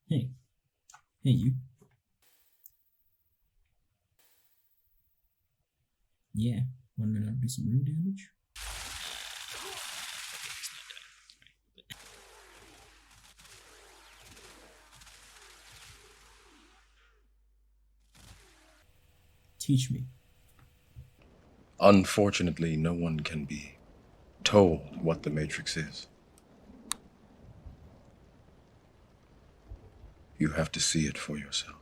Hey, hey, you. Yeah, want me to do some real damage? Teach me. Unfortunately, no one can be told what the Matrix is. You have to see it for yourself.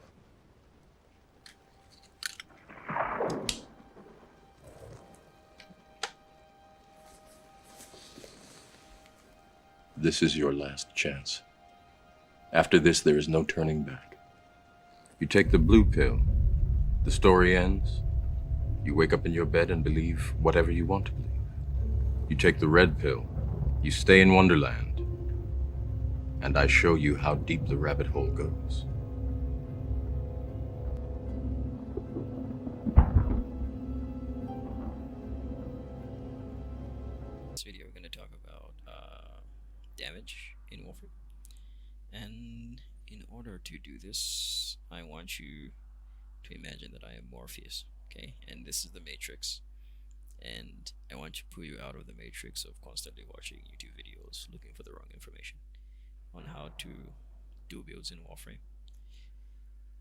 This is your last chance. After this, there is no turning back. You take the blue pill, the story ends. You wake up in your bed and believe whatever you want to believe. You take the red pill, you stay in Wonderland, and I show you how deep the rabbit hole goes. This video we're going to talk about damage in Warframe, and in order to do this I want you to imagine that I am Morpheus, okay, and this is the Matrix, and I want to pull you out of the Matrix of constantly watching YouTube videos looking for the wrong information on how to do builds in Warframe.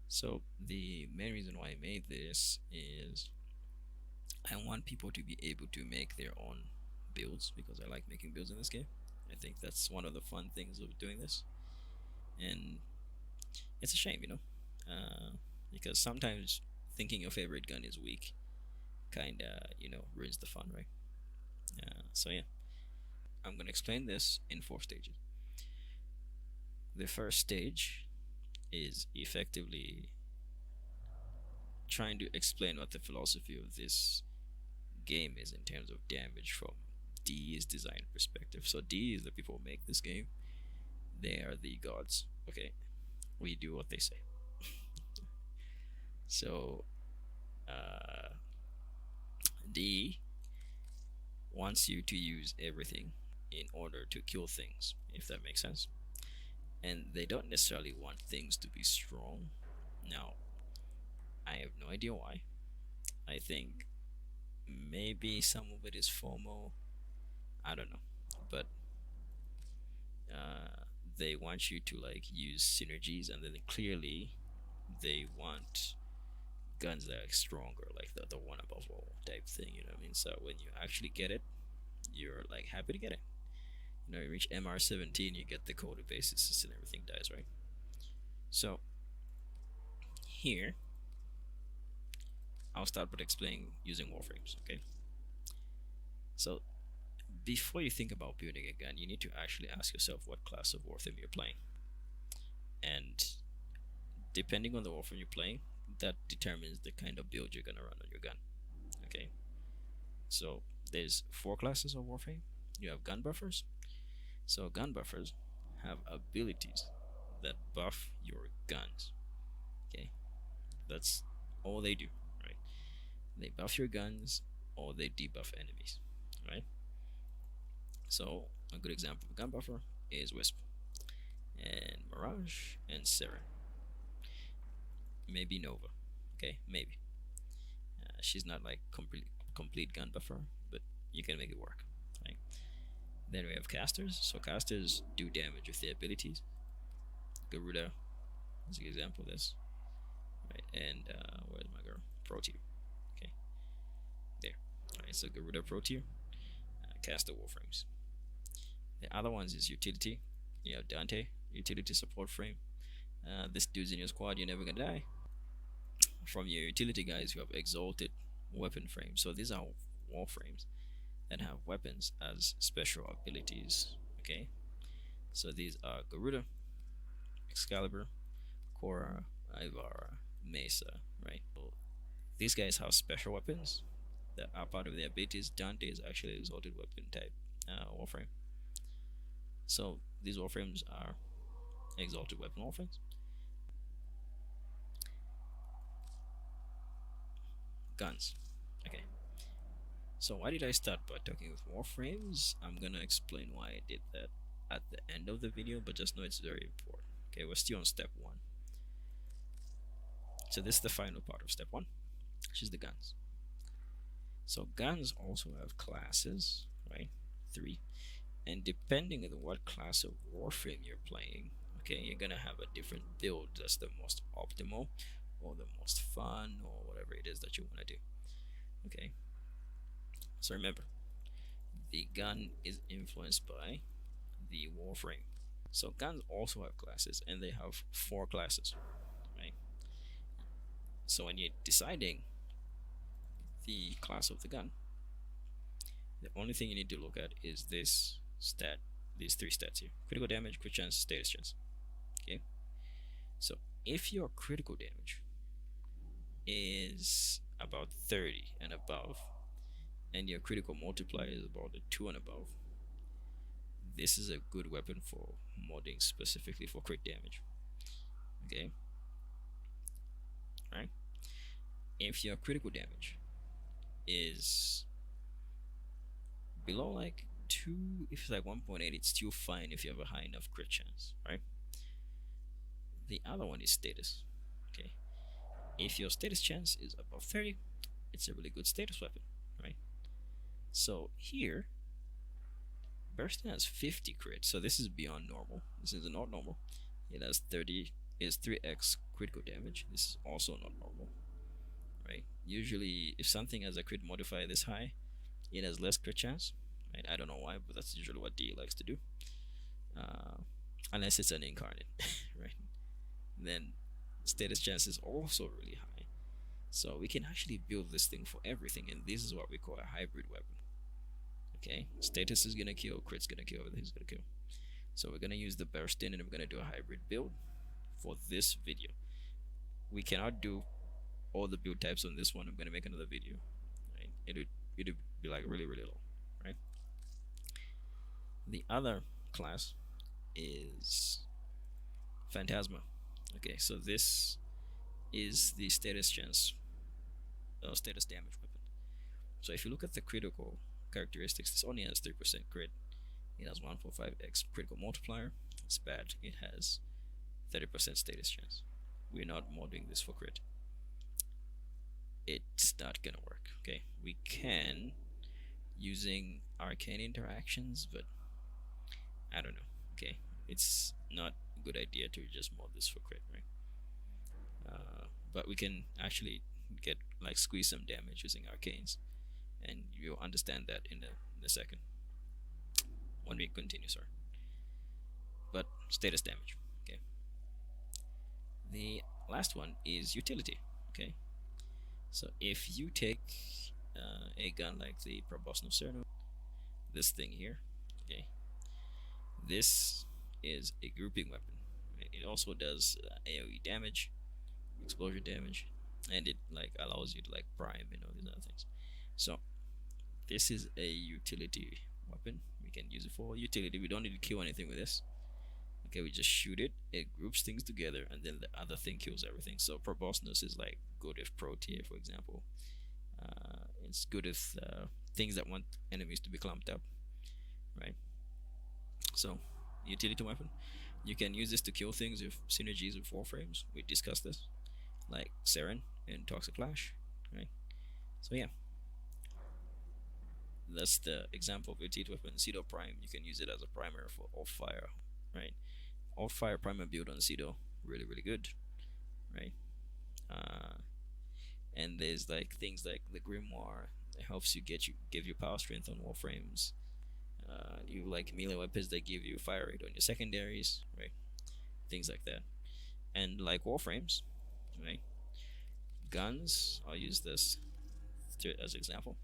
So the main reason why I made this is I want people to be able to make their own builds, because I like making builds in this game. I think that's one of the fun things of doing this, and it's a shame, because sometimes thinking your favorite gun is weak kinda, ruins the fun, right? So yeah, I'm gonna explain this in 4 stages. The first stage is effectively trying to explain what the philosophy of this game is in terms of damage from D's design perspective. So D is the people who make this game. They are the gods. Okay, we do what they say. So D wants you to use everything in order to kill things, if that makes sense. And they don't necessarily want things to be strong. Now, I have no idea why. I think maybe some of it is FOMO. I don't know, but they want you to like use synergies, and then clearly they want guns that are stronger, like the one above all type thing. You know what I mean? So when you actually get it, you're like happy to get it. You reach MR17, you get the code of basis, and everything dies, right? So here, I'll start with explaining using Warframes. Okay. So before you think about building a gun, you need to actually ask yourself what class of Warframe you're playing, and depending on the Warframe you're playing, that determines the kind of build you're gonna run on your gun. Okay. So there's 4 classes of Warframe. You have gun buffers. So gun buffers have abilities that buff your guns. Okay, that's all they do, right? They buff your guns or they debuff enemies, right? So a good example of a gun buffer is Wisp and Mirage and Seren. Maybe Nova. Okay, maybe. She's not like complete gun buffer, but you can make it work, right? Then we have casters. So casters do damage with their abilities. Garuda is an example of this, right? And where's my girl? Pro tier. Okay, there. All right, so Garuda Pro tier, caster Warframes. The other ones is utility. You have Dante, utility support frame. This dude's in your squad, you're never gonna die. From your utility guys, you have exalted weapon frame. So these are Warframes that have weapons as special abilities. Okay, so these are Garuda, Excalibur, Korra, Ivar, Mesa, right? So these guys have special weapons that are part of their abilities. Dante is actually exalted weapon type Warframe. So these Warframes are exalted weapon Warframes. Guns. Okay. So why did I start by talking with Warframes? I'm gonna explain why I did that at the end of the video, but just know it's very important. Okay, we're still on step 1. So this is the final part of step 1, which is the guns. So guns also have classes, right? 3. And depending on what class of Warframe you're playing, okay, you're gonna have a different build that's the most optimal or the most fun or whatever it is that you want to do. Okay, so remember, the gun is influenced by the Warframe. So guns also have classes, and they have 4 classes, right? So when you're deciding the class of the gun, the only thing you need to look at is this stat, these 3 stats here: critical damage, crit chance, status chance. Okay, so if your critical damage is about 30 and above, and your critical multiplier is about a 2 and above, this is a good weapon for modding specifically for crit damage. Okay, right? If your critical damage is below like 2, if it's like 1.8, it's still fine if you have a high enough crit chance, right? The other one is status. Okay, if your status chance is above 30, it's a really good status weapon, right? So here, Bursting has 50 crit, so this is beyond normal. This is not normal. It has 30, is 3x critical damage. This is also not normal, right? Usually, if something has a crit modifier this high, it has less crit chance, right? I don't know why, but that's usually what D likes to do. Unless it's an incarnate, right? Then status chance is also really high. So we can actually build this thing for everything, and this is what we call a hybrid weapon. Okay, status is gonna kill, crit's gonna kill, everything's gonna kill. So we're gonna use the burst in, and we're gonna do a hybrid build for this video. We cannot do all the build types on this one. I'm gonna make another video, right? It'll be like really low, right? The other class is Phantasma. Okay, so this is the status chance, status damage weapon. So if you look at the critical characteristics, this only has 3% crit. It has 145x critical multiplier. It's bad. It has 30% status chance. We're not modding this for crit. It's not gonna work. Okay, we can using arcane interactions, but I don't know. Okay, it's not a good idea to just mod this for crit, right? But we can actually get like squeeze some damage using arcanes, and you'll understand that in a second when we continue. Sorry, but status damage. Okay. The last one is utility. Okay, so if you take a gun like the Proboscis Cerno, this thing here, okay, this is a grouping weapon. It also does AoE damage, explosion damage, and it like allows you to like prime and all these other things. So this is a utility weapon. We can use it for utility. We don't need to kill anything with this. Okay, we just shoot it. It groups things together, and then the other thing kills everything. So Proboscis is like good if pro tier, for example. It's good if things that want enemies to be clumped up, right? So utility weapon. You can use this to kill things with synergies with Warframes. We discussed this, like Seren and Toxic Clash, right? So yeah, that's the example of utility weapon. Cedo Prime, you can use it as a primer for All Fire, right? All Fire primer build on Cedo, really good, right? And there's like things like the Grimoire that helps you give you power strength on Warframes. You like melee weapons that give you fire rate on your secondaries, right? Things like that. And like Warframes, right? Guns, I'll use this as an example.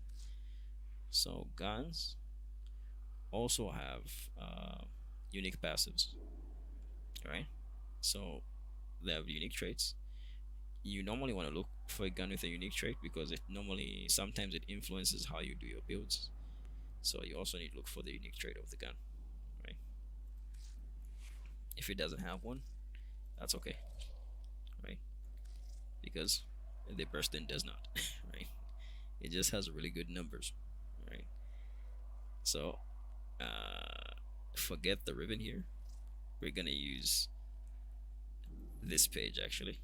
So guns also have unique passives, right? So they have unique traits. You normally want to look for a gun with a unique trait because sometimes it influences how you do your builds. So you also need to look for the unique trait of the gun, right? If it doesn't have one, that's okay, right? Because the burst in does not, right? It just has really good numbers. So forget the ribbon here. We're gonna use this page actually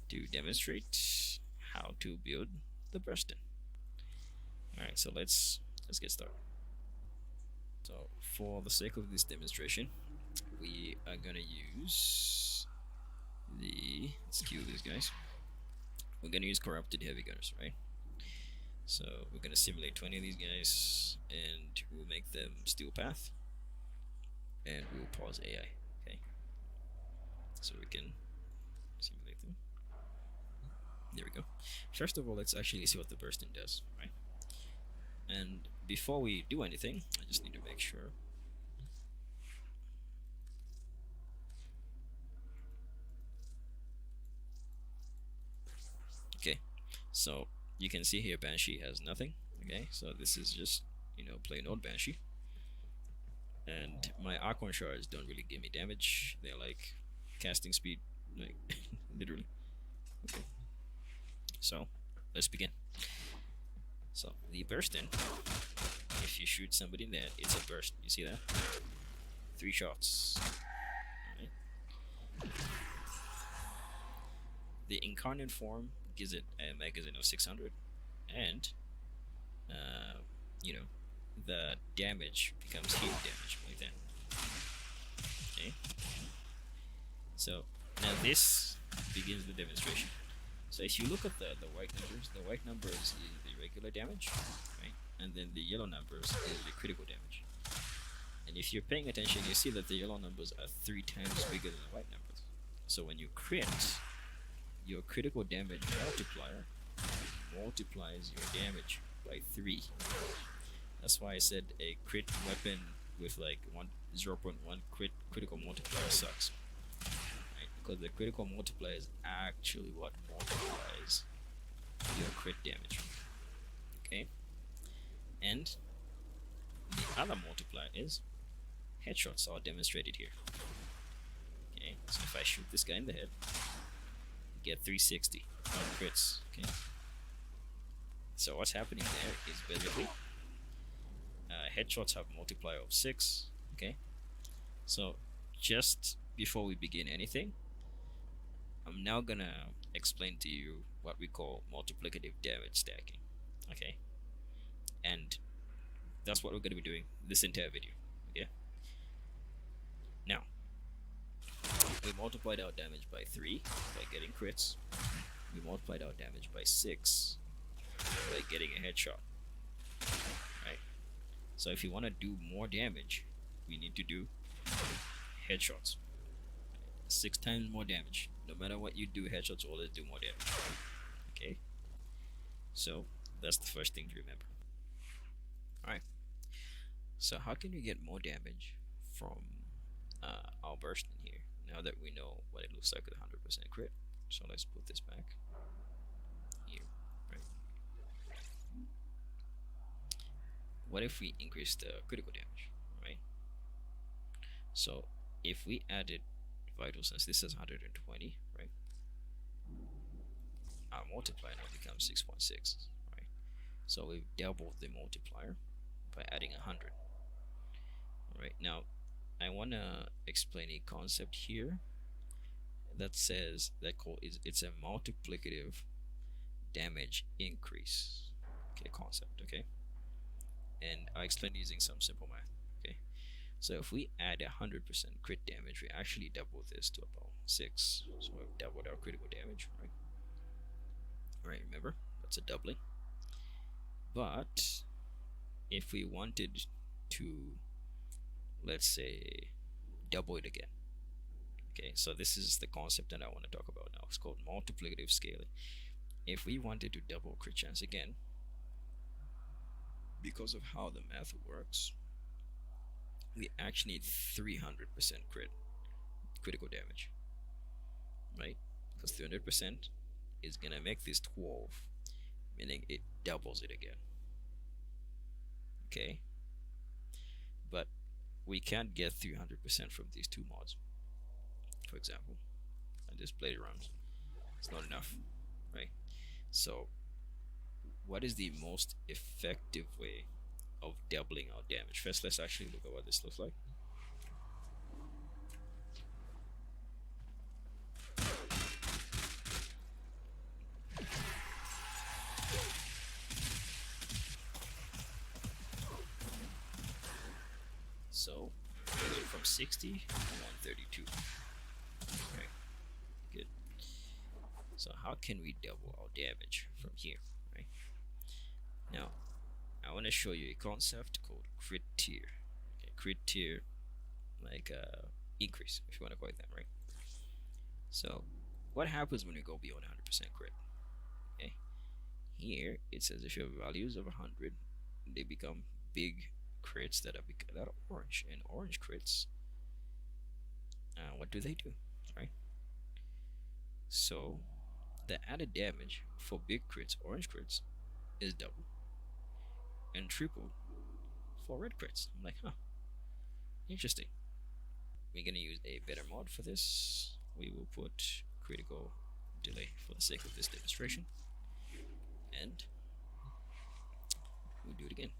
to demonstrate how to build the bursting. Alright, so let's get started. So for the sake of this demonstration, we are gonna use let's queue these guys. We're gonna use corrupted heavy gunners, right? So we're gonna simulate 20 of these guys, and we'll make them steel path, and we'll pause AI. Okay, so we can simulate them. There we go. First of all, let's actually see what the bursting does, right? And before we do anything, I just need to make sure. Okay, so you can see here Banshee has nothing. Okay, so this is just, plain old Banshee. And my Archon shards don't really give me damage. They're like casting speed, like literally. Okay, so let's begin. So the bursting, if you shoot somebody in there, it's a burst. You see that? 3 shots. Alright. The incarnate form gives it a magazine of 600, and the damage becomes heat damage like that. Okay. So now this begins the demonstration. So if you look at the white numbers is the regular damage, right? And then the yellow numbers is the critical damage. And if you're paying attention, you see that the yellow numbers are 3 times bigger than the white numbers. So when you crit, your critical damage multiplier multiplies your damage by 3. That's why I said a crit weapon with like 0.1 critical multiplier sucks. Right? Because the critical multiplier is actually what multiplies your crit damage. Okay? And the other multiplier is headshots are demonstrated here. Okay, so if I shoot this guy in the head, get 360 on crits. Okay, so what's happening there is basically headshots have multiplier of 6. Okay, so just before we begin anything, I'm now gonna explain to you what we call multiplicative damage stacking. Okay, and that's what we're gonna be doing this entire video. Okay, now we multiplied our damage by 3 by getting crits. We multiplied our damage by 6 by getting a headshot. Right? So if you want to do more damage, we need to do headshots. 6 times more damage. No matter what you do, headshots always do more damage. Okay? So that's the first thing to remember. Alright. So how can we get more damage from our burst in here, now that we know what it looks like with 100% crit? So let's put this back here, right? What if we increase the critical damage, right? So if we added vital sense, this is 120, right? Our multiplier now becomes 6.6, right? So we've doubled the multiplier by adding 100. Alright, now I want to explain a concept here that says it's a multiplicative damage increase. Okay, concept. Okay, and I explain using some simple math. Okay, so if we add 100% crit damage, we actually double this to about 6. So we've doubled our critical damage, right? Right, remember that's a doubling. But if we wanted to, let's say, double it again. Okay, so this is the concept that I want to talk about now. It's called multiplicative scaling. If we wanted to double crit chance again, because of how the math works, we actually need 300% critical damage, right? Because 300% is gonna make this 12, meaning it doubles it again. Okay, but we can't get 300% from these 2 mods. For example, and just play around. It's not enough, right? So what is the most effective way of doubling our damage. First, let's actually look at what this looks like. So, from 60 to 132. Right, good. So how can we double our damage from here, right? Now, I want to show you a concept called crit tier. Okay, crit tier, like increase, if you want to call it that, right? So, what happens when you go beyond 100% crit? Okay, here it says if you have values of 100, they become big crits that are orange, and orange crits. What do they do, right? So, the added damage for big crits, orange crits, is double and triple for red crits. I'm like, huh, interesting. We're gonna use a better mod for this. We will put critical delay for the sake of this demonstration, and we'll do it again.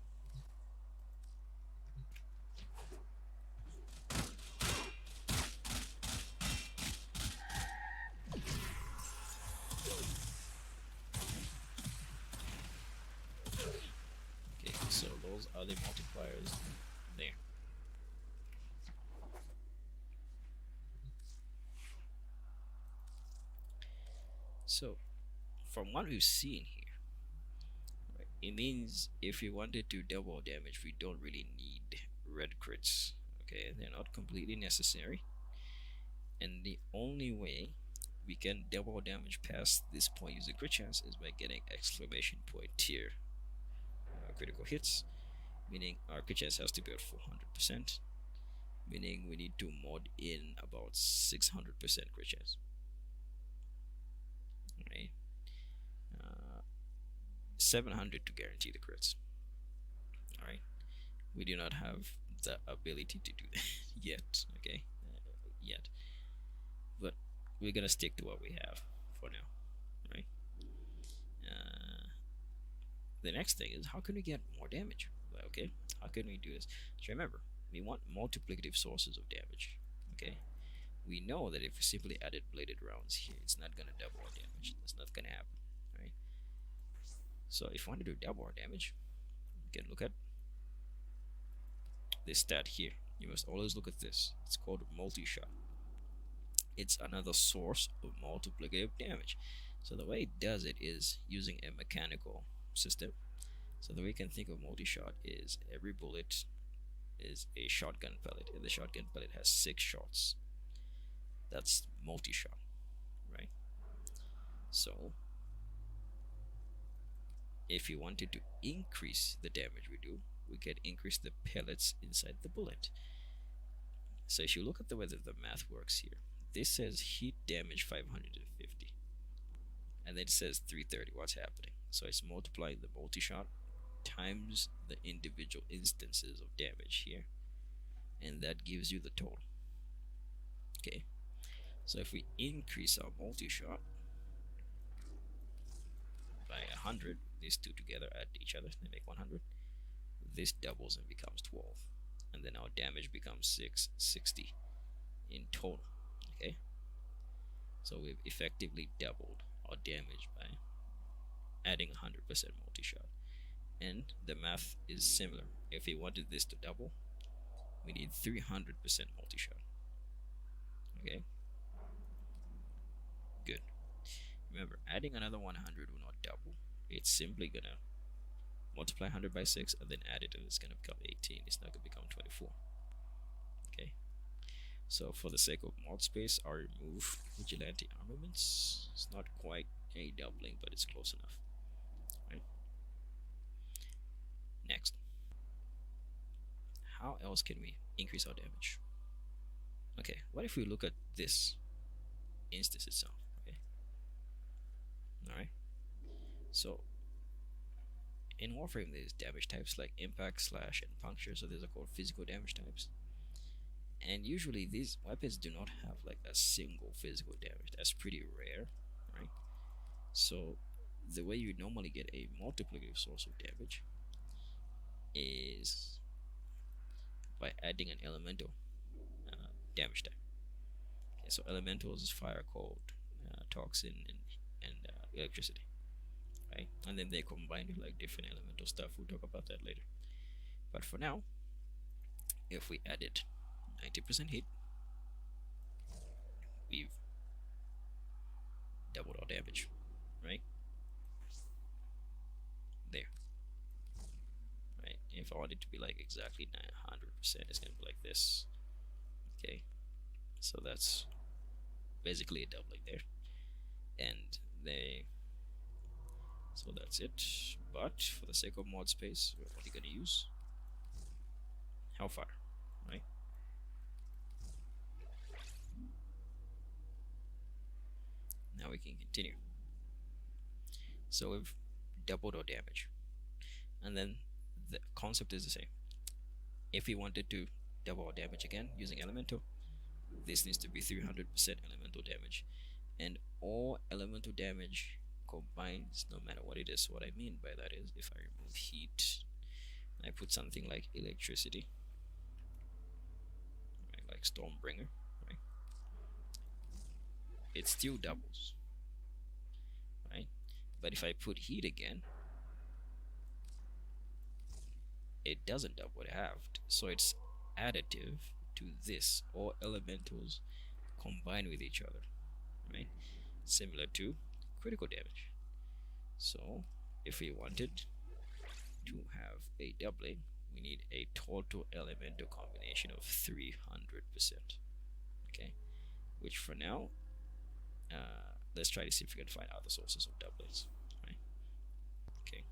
Okay, so those are the multipliers there. So, from what we've seen here, right, it means if we wanted to double damage, we don't really need red crits. Okay, they're not completely necessary, and the only way we can double damage past this point using crit chance is by getting exclamation point tier critical hits, meaning our crit chance has to be at 400%, meaning we need to mod in about 600% crit chance. Right, 700 to guarantee the crits. All right, we do not have the ability to do that yet. Okay, yet, but we're gonna stick to what we have for now. Right. The next thing is, how can we get more damage? Okay, how can we do this? So remember, we want multiplicative sources of damage. Okay, we know that if we simply added bladed rounds here, it's not gonna double our damage. That's not gonna happen. Right. So if we want to do double our damage, we can look at this stat here. You must always look at this. It's called multi-shot. It's another source of multiplicative damage. So the way it does it is using a mechanical system. So the way you can think of multi-shot is every bullet is a shotgun pellet, and the shotgun pellet has 6 shots. That's multi-shot, right? So if you wanted to increase the damage we do, we can increase the pellets inside the bullet. So if you look at the way that the math works here, this says heat damage 550, and then it says 330. What's happening? So it's multiplying the multi-shot times the individual instances of damage here, and that gives you the total. Okay, so if we increase our multi-shot by 100, these two together add each other, they make 100. This doubles and becomes 12, and then our damage becomes 660 in total. Okay, so we've effectively doubled our damage by adding 100% multi-shot, and the math is similar. If we wanted this to double, we need 300% multi-shot. Okay, good. Remember, adding another 100 will not double. It's simply gonna multiply 100 by 6 and then add it, and it's gonna become 18. It's not gonna become 24. Okay, so for the sake of mod space, I'll remove vigilante armaments. It's not quite a doubling, but it's close enough. Right. Next, how else can we increase our damage? Okay, what if we look at this instance itself? Okay, all right. So in Warframe, there's damage types like impact, slash, and puncture. So these are called physical damage types. And usually these weapons do not have like a single physical damage. That's pretty rare, right? So the way you normally get a multiplicative source of damage is by adding an elemental damage type. Okay, so elementals is fire, cold, toxin, and electricity, right? And then they combine it like different elemental stuff. We'll talk about that later. But for now, if we added 90% heat, we've doubled our damage, right? There, right? If I want it to be like exactly 900%, it's gonna be like this. Okay, so that's basically a doubling there, and so that's it. But for the sake of mod space, we're only gonna use Hellfire, right? Now we can continue. So we've doubled our damage, and then the concept is the same. If we wanted to double our damage again using elemental, this needs to be 300% elemental damage, and all elemental damage combines no matter what it is. What I mean by that is if I remove heat, I put something like electricity, right, like Stormbringer, right? It still doubles, right? But if I put heat again, it doesn't double, it halved. So it's additive to this. All elementals combine with each other, right? Similar to critical damage. So if we wanted to have a doubling, we need a total elemental combination of 300%. Okay, which for now, let's try to see if we can find other sources of doublings. Right? Okay.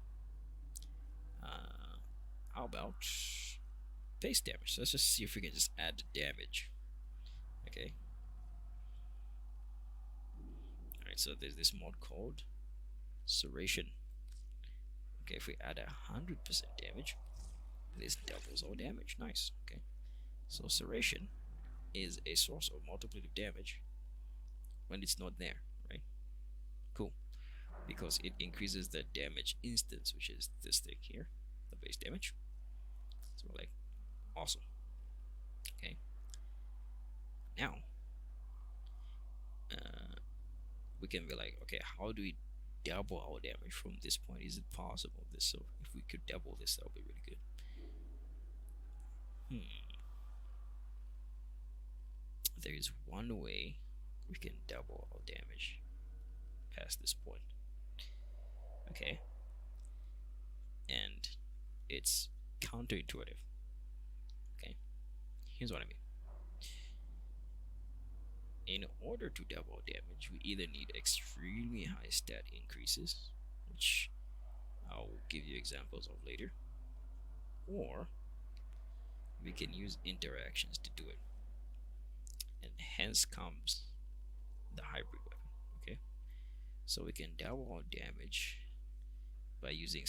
How about base damage? So let's just see if we can just add damage. Okay. Alright, so there's this mod called Serration. Okay, if we add 100% damage, this doubles our damage. Nice. Okay. So Serration is a source of multiplicative damage when it's not there, right? Cool. Because it increases the damage instance, which is this thing here, the base damage. So we're like, awesome. Okay. Now, we can be like, okay, how do we double our damage from this point? Is it possible? So if we could double this, that would be really good. There is one way we can double our damage past this point. Okay. And it's counterintuitive. Okay. Here's what I mean. In order to double damage, we either need extremely high stat increases, which I'll give you examples of later, or we can use interactions to do it. And hence comes the hybrid weapon. Okay, so we can double our damage by using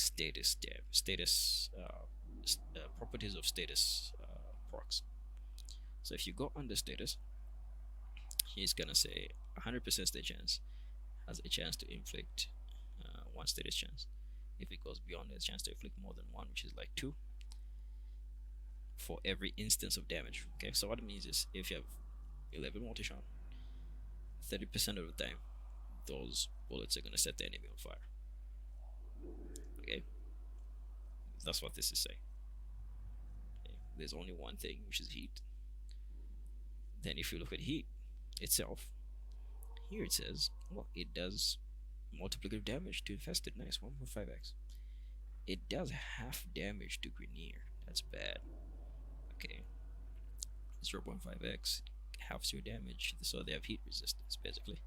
properties of status procs. So if you go under status, he's gonna say 100% state chance has a chance to inflict one status chance. If it goes beyond, there's a chance to inflict more than one, which is like 2 for every instance of damage. Okay, so what it means is if you have 11 multi-shot, 30% of the time those bullets are gonna set the enemy on fire. Okay, that's what this is saying. Okay. There's only one thing, which is heat. Then if you look at heat itself, here it says, well, it does multiplicative damage to infested. Nice, 1.5x. It does half damage to Grenier. That's bad. Okay, 0.5x halves your damage, so they have heat resistance basically.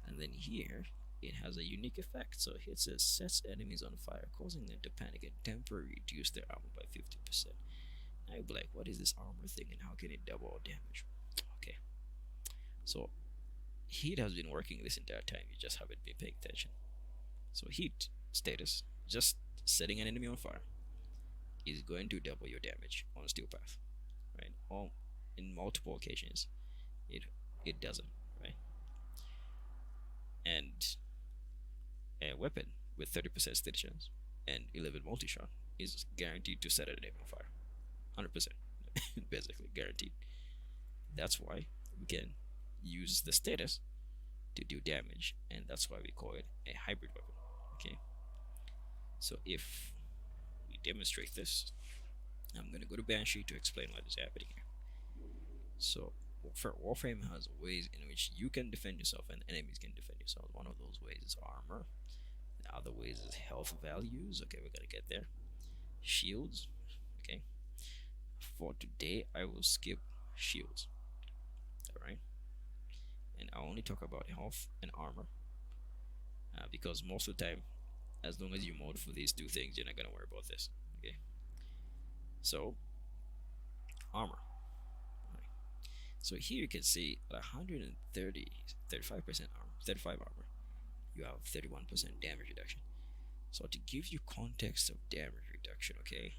And then here it has a unique effect. So here it says sets enemies on fire, causing them to panic and temporarily reduce their armor by 50%. Now you'll be like, what is this armor thing and how can it double our damage? Okay, so heat has been working this entire time, you just haven't been paying attention. So heat status, just setting an enemy on fire, is going to double your damage on steel path, right? All in multiple occasions it doesn't, right? And a weapon with 30% state chance and 11 multi-shot is guaranteed to set an enemy on fire. 100%. Basically guaranteed. That's why we can use the status to do damage, and that's why we call it a hybrid weapon. Okay, so if we demonstrate this, I'm gonna go to Banshee to explain what is happening here. So for Warframe has ways in which you can defend yourself and enemies can defend yourself. One of those ways is armor. The other ways is health values. Okay, we're gonna get there. Shields. Okay. For today, I will skip shields. Alright. And I'll only talk about health and armor. Because most of the time, as long as you mode for these two things, you're not gonna worry about this. Okay. So, armor. So here you can see at 130, 35% armor, 35 armor, you have 31% damage reduction. So to give you context of damage reduction, okay,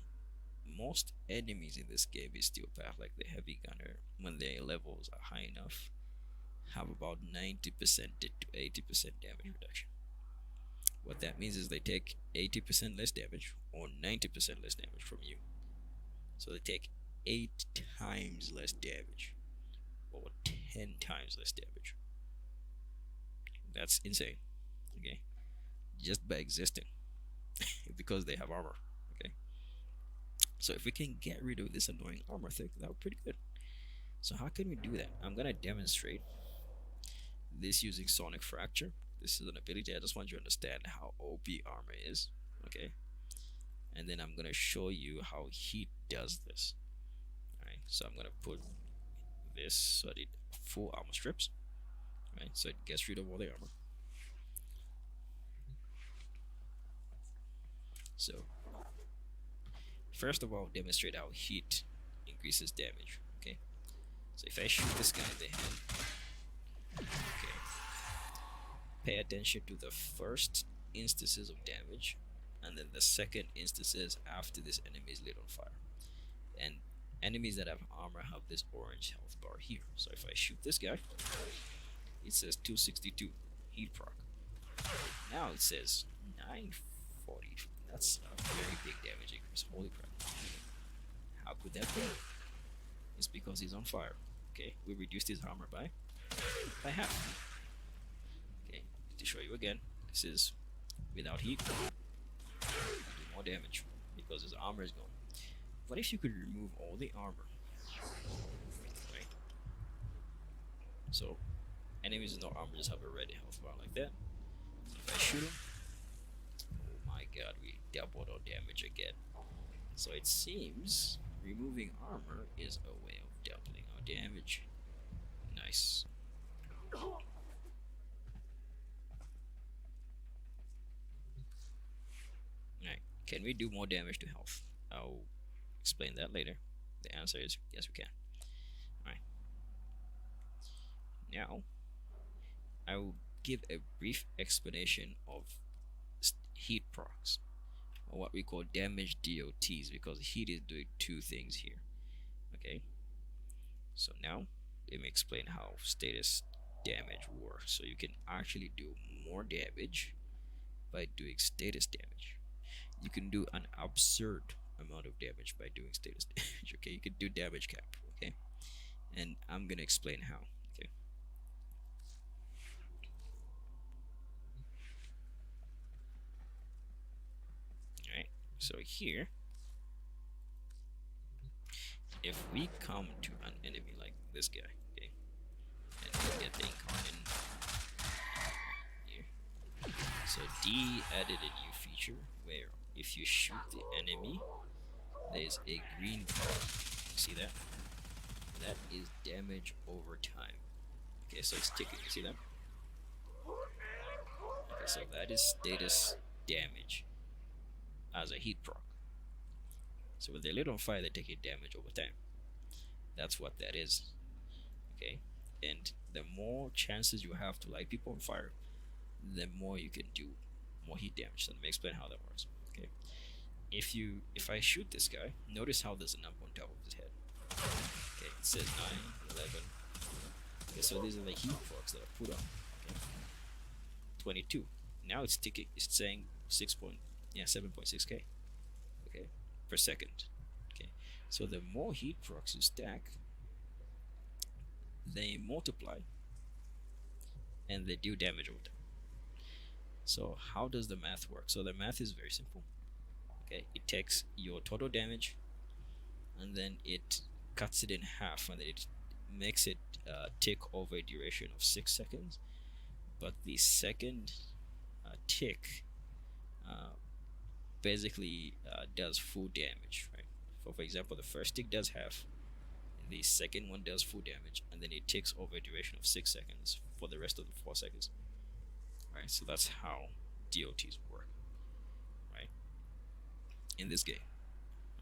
most enemies in this game is still path, like the heavy gunner, when their levels are high enough, have about 90% to 80% damage reduction. What that means is they take 80% less damage or 90% less damage from you. So they take 8 times less damage or 10 times less damage. That's insane. Okay, just by existing. Because they have armor. Okay, so if we can get rid of this annoying armor thing, that would be pretty good. So how can we do that? I'm gonna demonstrate this using Sonic Fracture. This is an ability. I just want you to understand how OP armor is. Okay, and then I'm gonna show you how heat does this. Alright, so I'm gonna put this so I did full armor strips. Right, so it gets rid of all the armor. So first of all, demonstrate how heat increases damage. Okay, so if I shoot this guy in the head, okay, pay attention to the first instances of damage and then the second instances after this enemy is lit on fire. And enemies that have armor have this orange health bar here. So if I shoot this guy, it says 262 heat proc. Now it says 940. That's a very big damage increase. Holy crap. How could that be? It's because he's on fire. Okay, we reduced his armor by half. Okay, to show you again, this is without heat. Do more damage because his armor is gone. What if you could remove all the armor? Right. So enemies with no armor just have a red health bar like that. If I shoot him, oh my god, we doubled our damage again. So it seems removing armor is a way of doubling our damage. Nice. Alright, can we do more damage to health? I'll explain that later. The answer is yes, we can. Alright. Now, I will give a brief explanation of heat procs, or what we call damage DOTs, because heat is doing two things here. Okay, so now let me explain how status damage works. So you can actually do more damage by doing status damage. You can do an absurd amount of damage by doing status damage. Okay, you can do damage cap. Okay, and I'm gonna explain how. Okay. Alright, so here, if we come to an enemy like this guy, okay, and we get the incarnate here, so D added a new feature where if you shoot the enemy, there's a green bar. You see that? That is damage over time. Okay, so it's ticking. You see that? Okay, so that is status damage as a heat proc. So when they're lit on fire, they're taking damage over time. That's what that is. Okay, and the more chances you have to light people on fire, the more you can do more heat damage. So let me explain how that works. Okay, if I shoot this guy, notice how there's a number on top of his head. Okay, it says 9, 11. Okay, so these are the heat procs that are put on. Okay, 22. Now it's ticking. It's saying 7.6k. Okay, per second. Okay, so the more heat procs you stack, they multiply and they do damage over time. So how does the math work? So the math is very simple. Okay, it takes your total damage and then it cuts it in half, and then it makes it tick over a duration of 6 seconds. But the second tick basically does full damage, right? For example, the first tick does half, the second one does full damage, and then it ticks over a duration of 6 seconds for the rest of the 4 seconds. Right, so that's how DOTs work, right? In this game,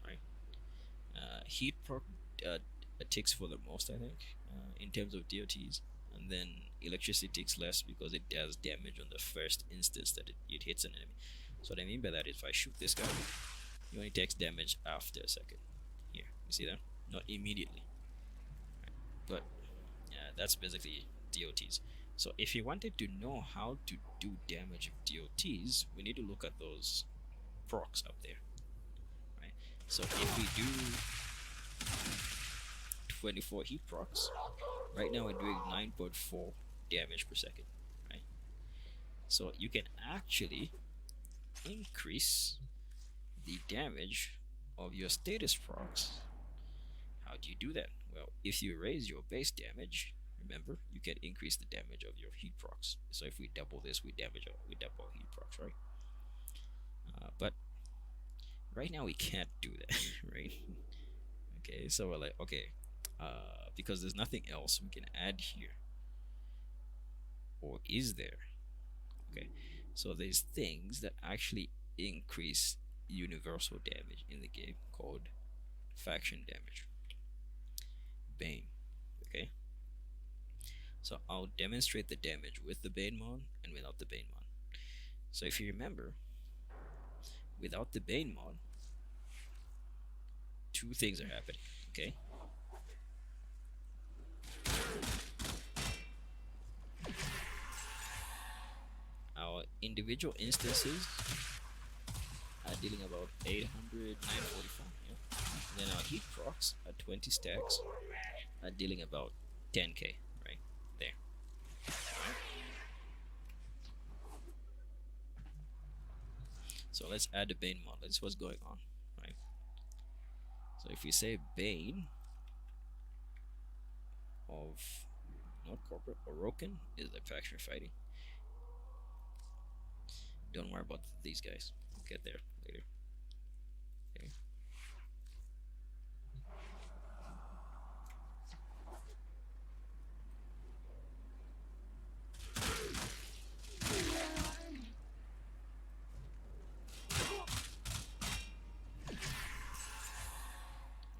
right? Heat proc ticks for the most, I think, in terms of DOTs, and then electricity ticks less because it does damage on the first instance that it hits an enemy. So what I mean by that is, if I shoot this guy, he only takes damage after a second. Here, you see that? Not immediately. Right? But that's basically DOTs. So if you wanted to know how to do damage of DOTs, we need to look at those procs up there, right? So if we do 24 heat procs, right now we're doing 9.4 damage per second, right? So you can actually increase the damage of your status procs. How do you do that? Well, if you raise your base damage, remember, you can increase the damage of your heat procs. So if we double this, we double heat procs, right? But right now we can't do that, right? Okay, so we're like, okay, because there's nothing else we can add here, or is there? Okay, so there's things that actually increase universal damage in the game called faction damage, Bane. Okay, so I'll demonstrate the damage with the Bane mod and without the Bane mod. So if you remember, without the Bane mod, two things are happening. Okay, our individual instances are dealing about 800, 945. Yeah. Then our heat procs at 20 stacks are dealing about 10k, right there. Right. So let's add the Bane mod. Let's see what's going on, right? So if we say Bane of not corporate, Orokin is the faction fighting. Don't worry about these guys. We'll get there later. Okay.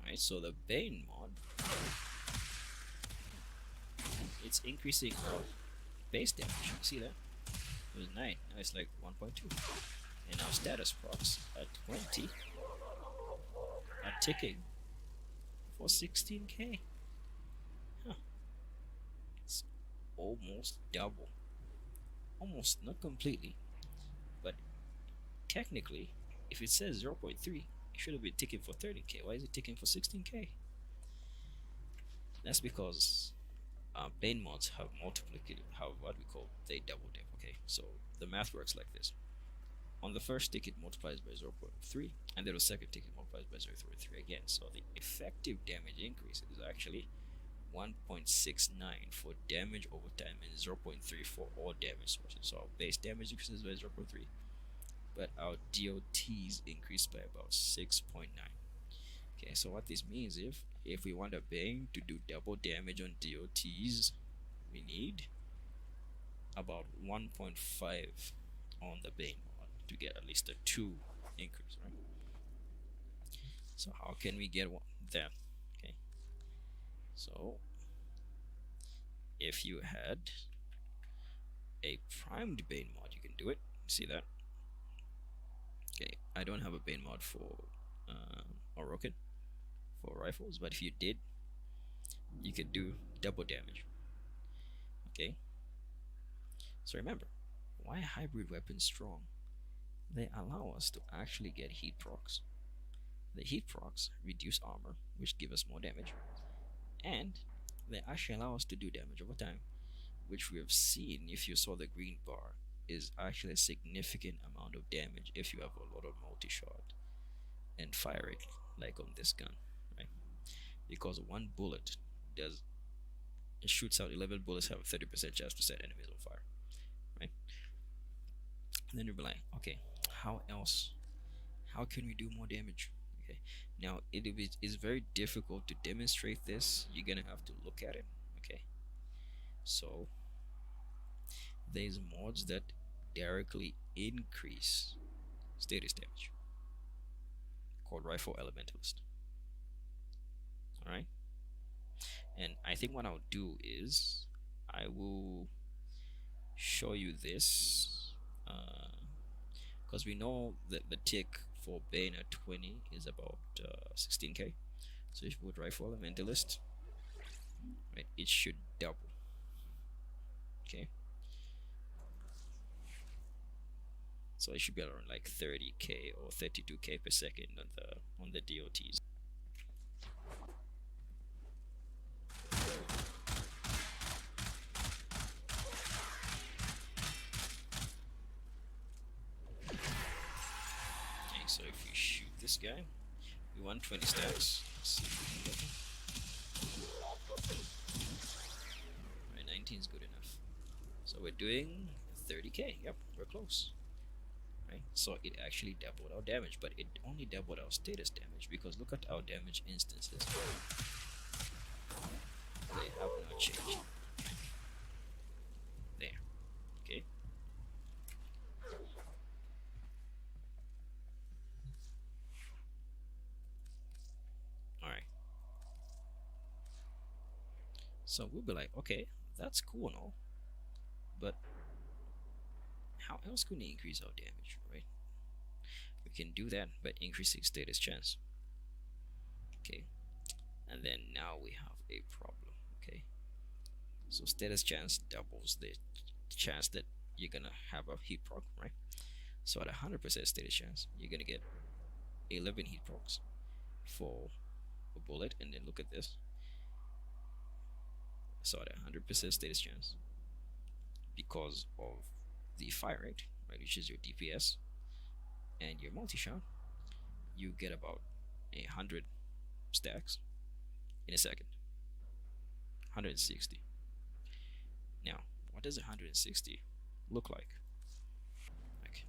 Alright, so the Bane mod, it's increasing our base damage. You see that? It was 9, now it's like 1.2. And our status procs at 20 are ticking for 16k. Huh. It's almost double. Almost, not completely. But technically, if it says 0.3, it should have been ticking for 30k. Why is it ticking for 16k? That's because Bane mods have multiplicated, have what we call, they doubled them. Okay, so the math works like this. On the first tick, it multiplies by 0.3, and then the second tick, it multiplies by 0.3 again. So the effective damage increase is actually 1.69 for damage over time and 0.3 for all damage sources. So our base damage increases by 0.3, but our DOTs increase by about 6.9. Okay, so what this means, if we want a Bane to do double damage on DOTs, we need about 1.5 on the Bane mod to get at least a 2 increase, right? So how can we get that? Okay, so if you had a primed Bane mod, you can do it. See that? Okay, I don't have a Bane mod for Orokin for rifles, but if you did, you could do double damage. Okay, so remember, why are hybrid weapons strong? They allow us to actually get heat procs. The heat procs reduce armor, which give us more damage, and they actually allow us to do damage over time, which we have seen if you saw the green bar is actually a significant amount of damage if you have a lot of multi-shot and fire it like on this gun, right? Because one bullet does it shoots out 11 bullets, have a 30% chance to set enemies on fire, right? And then you'll be like, okay, how else? How can we do more damage? Okay, now it's very difficult to demonstrate this. You're gonna have to look at it. Okay, so there's mods that directly increase status damage called Rifle Elementalist. Alright, and I think what I'll do is I will show you this because we know that the tick for Bayonet 20 is about 16k. So if you put Rifle Elementalist, right, it should double. Okay, so it should be around like 30k or 32k per second on the DOTs. Okay, so if you shoot this guy, we want 20 stacks. Let's see if we can get him. Right, 19 is good enough. So we're doing 30k. Yep, we're close. Right, so it actually doubled our damage, but it only doubled our status damage because look at our damage instances. They have not changed. There. Okay. Alright. So we'll be like, okay, that's cool and all, but how else can we increase our damage, right? We can do that by increasing status chance. Okay, and then now we have a problem. Okay, so status chance doubles the chance that you're gonna have a heat proc, right? So at 100% status chance, you're gonna get 11 heat procs for a bullet, and then look at this. So at 100% status chance, because of the fire rate, right, which is your DPS and your multi-shot, you get about 100 stacks in a second. 160. Now, what does 160 look like? Like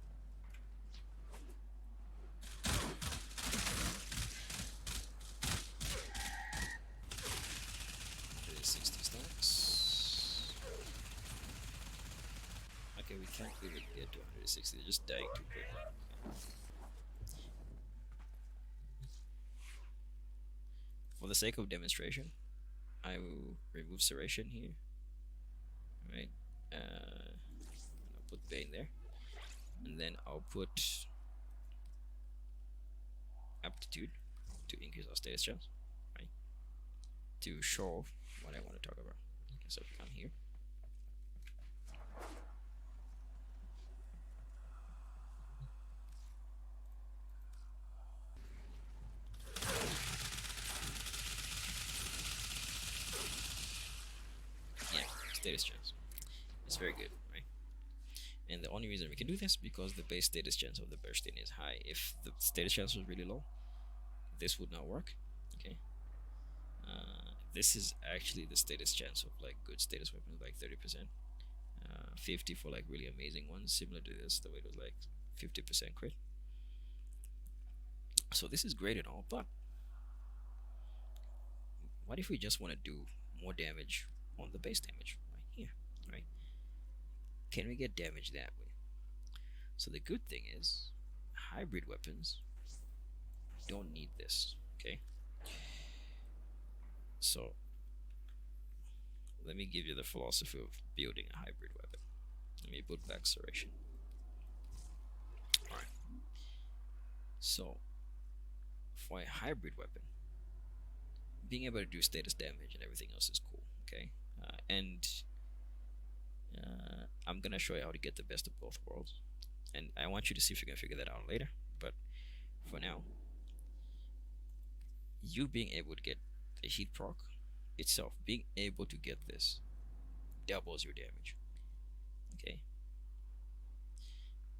160 stacks. Okay, we can't really get to 160. They're just dying too quick. For the sake of demonstration, I will remove serration here. Right, I'll put Bane there, and then I'll put aptitude to increase our status chance, right? To show off what I want to talk about. Okay, so if we come here, yeah, status chance. It's very good, right? And the only reason we can do this because the base status chance of the bursting is high. If the status chance was really low, this would not work. Okay. This is actually the status chance of like good status weapons, like 30%. 50 for like really amazing ones, similar to this, the way it was like 50% crit. So this is great and all, but what if we just want to do more damage on the base damage right here, right? Can we get damage that way? So the good thing is hybrid weapons don't need this. Okay, so let me give you the philosophy of building a hybrid weapon. Let me put back serration. Alright, so for a hybrid weapon, being able to do status damage and everything else is cool. Okay, I'm gonna show you how to get the best of both worlds, and I want you to see if you can figure that out later. But for now, you being able to get the heat proc itself, being able to get this doubles your damage. Okay,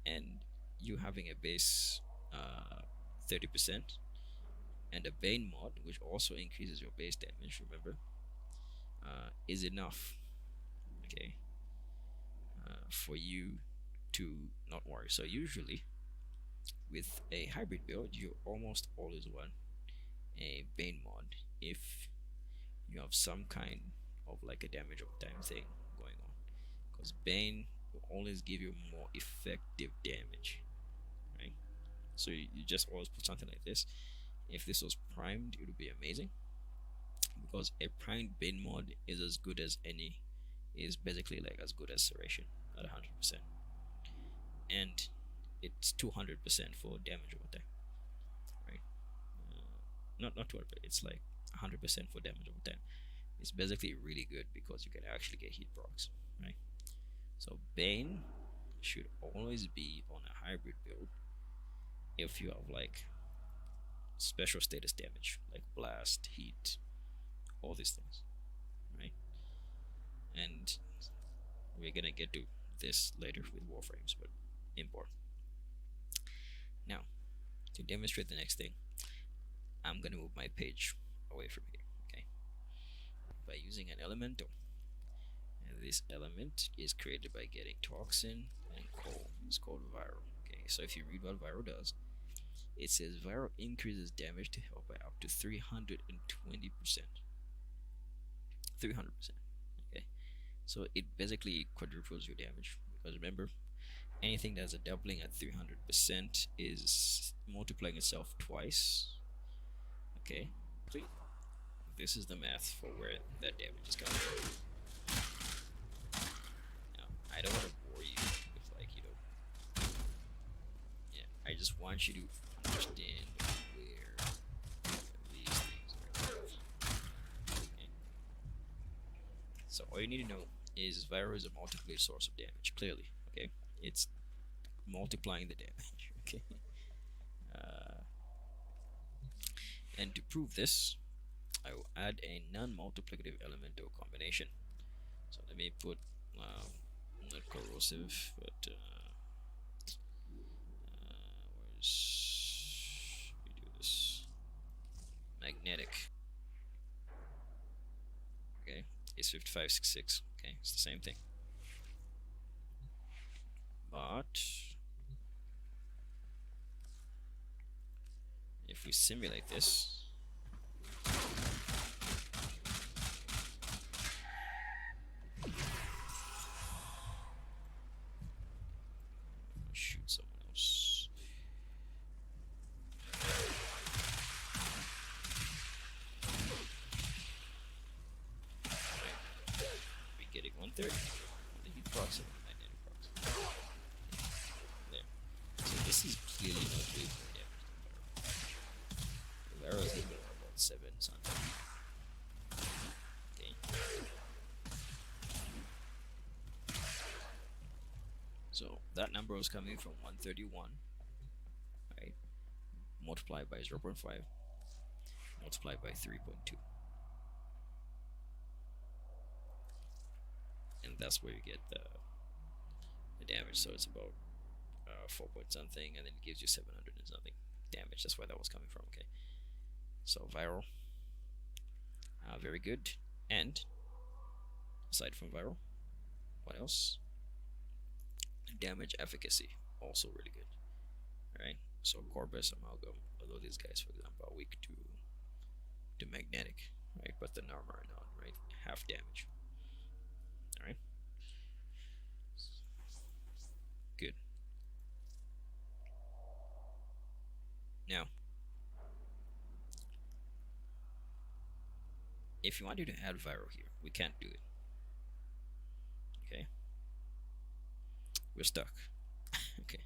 and you having a base 30% and a Bane mod, which also increases your base damage, remember, is enough, okay, for you to not worry. So usually with a hybrid build, you almost always want a Bane mod if you have some kind of like a damage over time thing going on, because Bane will always give you more effective damage, right? So you just always put something like this. If this was primed, it would be amazing, because a primed Bane mod is as good as any, is basically like as good as Serration at 100%, and it's 200% for damage over time, right? Not 200, it's like 100% for damage over time. It's basically really good because you can actually get heat procs, right? So Bane should always be on a hybrid build if you have like special status damage like blast, heat, all these things, right? And we're gonna get to this later with Warframes, but import. Now, to demonstrate the next thing, I'm gonna move my page away from here, okay? By using an elemental. And this element is created by getting toxin and coal. It's called Viral. Okay, so if you read what Viral does, it says Viral increases damage to health by up to 320%. 300%. Okay, so it basically quadruples your damage, because remember, anything that's a doubling at 300% is multiplying itself twice. Okay, this is the math for where that damage is coming from. Now, I don't want to bore you with like, yeah, I just want you to understand where these things are coming from. Okay. So all you need to know is Viral is a multiplicative source of damage, clearly, okay? It's multiplying the damage, okay? And to prove this, I will add a non-multiplicative elemental combination. So let me put not corrosive, but where's we do this? Magnetic. Okay, it's 5566. Okay, it's the same thing. But if we simulate this, shoot someone else. We're getting 130. The heat procs and magnetic procs. There. So this is clearly not doing more damage than Viral. Viral is hitting about 7 something. Okay. So that number was coming from 131, right? Multiplied by 0.5, multiplied by 3.2. And that's where you get the damage. So it's about 4 point something, and then it gives you 700 and something damage. That's where that was coming from, okay? So Viral, very good. And aside from Viral, what else? Damage efficacy, also really good. Alright, so Corvus, Amalgam, although these guys, for example, are weak to magnetic, right? But the Narmer are not, right? Half damage. Alright. Good. Now, if you wanted to add Viral here, we can't do it. Okay? We're stuck. Okay.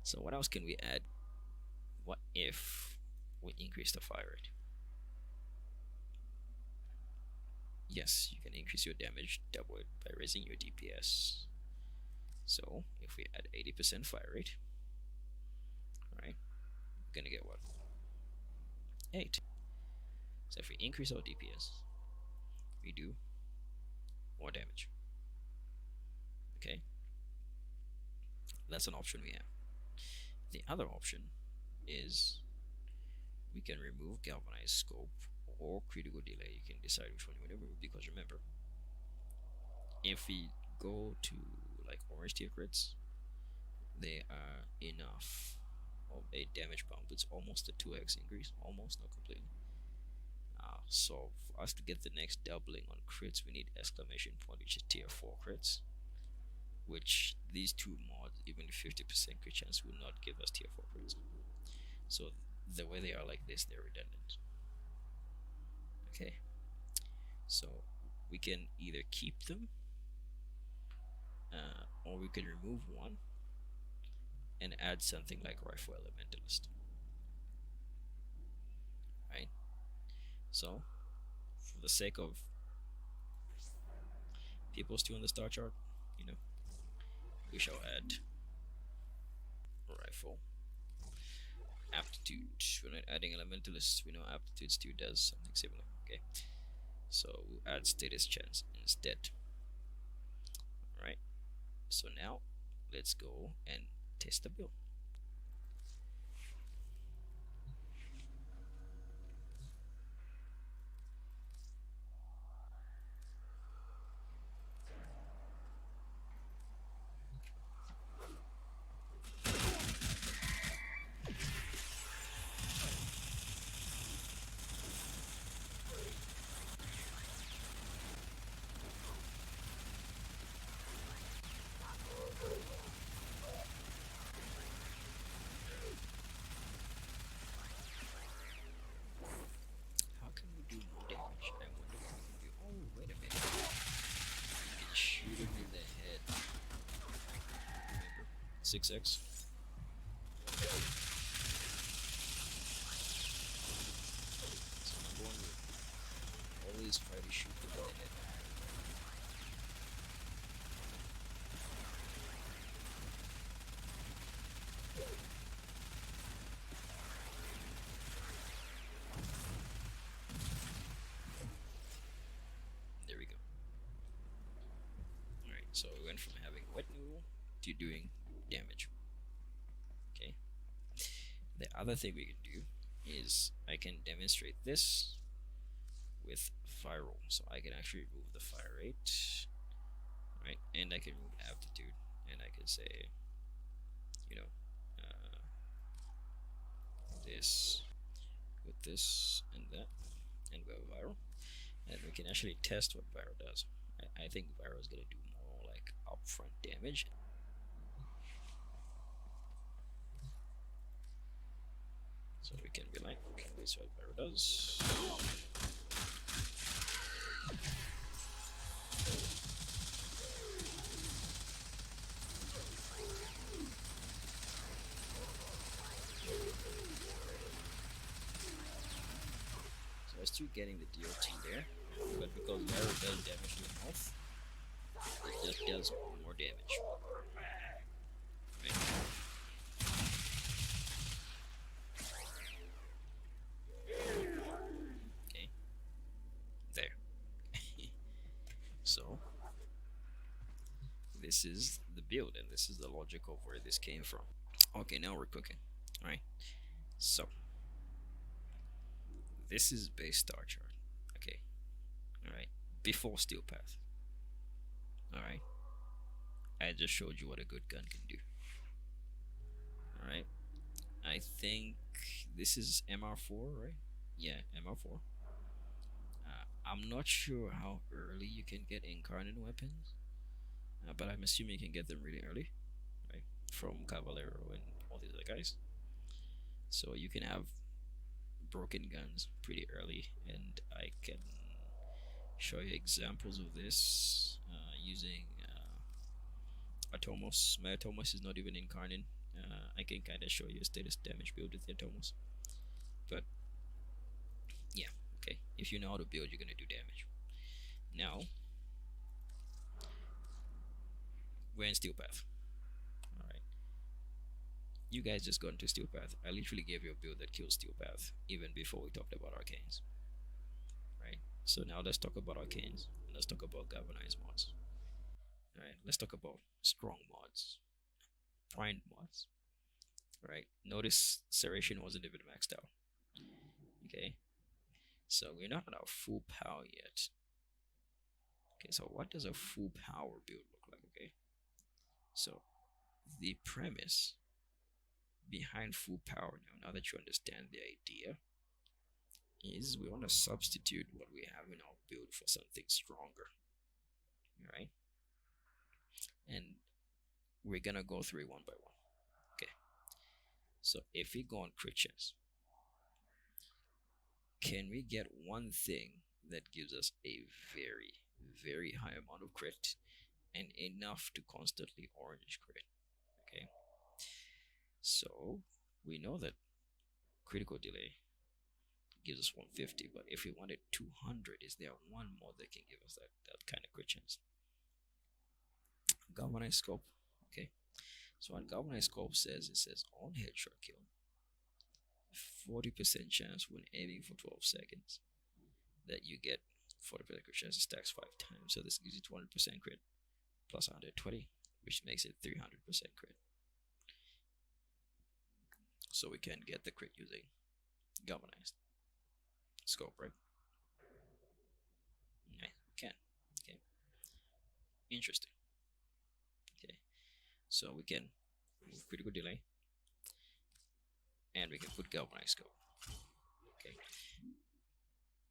So what else can we add? What if we increase the fire rate? Yes, you can increase your damage, double it by raising your DPS. So if we add 80% fire rate, alright, we're gonna get what? 8. So if we increase our DPS, we do more damage. Okay, that's an option we have. The other option is we can remove galvanized scope or critical delay. You can decide which one you want to remove, because remember, if we go to like orange tier crits, they are enough of a damage bump. It's almost a 2x increase, almost, not completely. So for us to get the next doubling on crits, we need exclamation point, which is tier 4 crits, which these two mods, even 50% crit chance, will not give us tier 4 crits. So the way they are like this, they're redundant. Okay, so we can either keep them, or we can remove one and add something like Rifle Elementalist. Right? So, for the sake of people still on the star chart, we shall add Rifle. Aptitude. We're not adding Elementalist. We know Aptitude still does something similar. Okay, so we'll add Status Chance instead. Alright, so now let's go and test the build. How can we do more damage? I wonder what we can do. Oh, wait a minute. We can shoot him in the head. Remember? 6x. So number one rule, always try to shoot them in the head. There we go. Alright, so we went from having wet noodle to doing damage. Okay. The other thing we can do is I can demonstrate this with fire roll. So I can actually remove the fire rate, right? And I can remove aptitude, and I can say, this with this and that, and we have viral, and we can actually test what viral does. I think viral is gonna do more like upfront damage. So we can be like, okay, this is what viral does. So I'm still getting the DOT there, but because viral does damage to the mouth, it just does more damage. Right? Okay. There. So this is the build, and this is the logic of where this came from. Okay, now we're cooking. Alright. So this is base star chart. Okay. Alright. Before Steel Path. Alright. I just showed you what a good gun can do. Alright. I think this is MR4, right? Yeah, MR4. I'm not sure how early you can get incarnate weapons, but I'm assuming you can get them really early, right? From Caballero and all these other guys. So you can have broken guns pretty early, and I can show you examples of this using Atomos. My Atomos is not even incarnate. I can kind of show you a status damage build with the Atomos, but yeah, okay. If you know how to build, you're gonna do damage. Now we're in Steel Path. Alright. You guys just got into Steel Path. I literally gave you a build that kills Steel Path even before we talked about Arcanes. So now let's talk about arcanes. Let's talk about galvanized mods. Alright, let's talk about strong mods. Primed mods. Alright, notice Serration wasn't even maxed out. Okay, so we're not at our full power yet. Okay, so what does a full power build look like? Okay, so the premise behind full power now that you understand the idea, is we want to substitute what we have in our build for something stronger. Alright, and we're gonna go through it one by one. Okay, so if we go on crit chance, can we get one thing that gives us a very, very high amount of crit and enough to constantly orange crit? Okay, so we know that critical delay gives us 150, but if we wanted 200, is there one more that can give us that kind of crit chance? Galvanized scope. Okay, so what galvanized scope says, it says on headshot kill, 40% chance when aiming for 12 seconds that you get 40% crit chance. It stacks 5 times, so this gives you 200% crit plus 120, which makes it 300% crit. So we can get the crit using galvanized scope, right? Yeah, we can. Okay, interesting. Okay, so we can move critical delay, and we can put galvanized scope. Okay,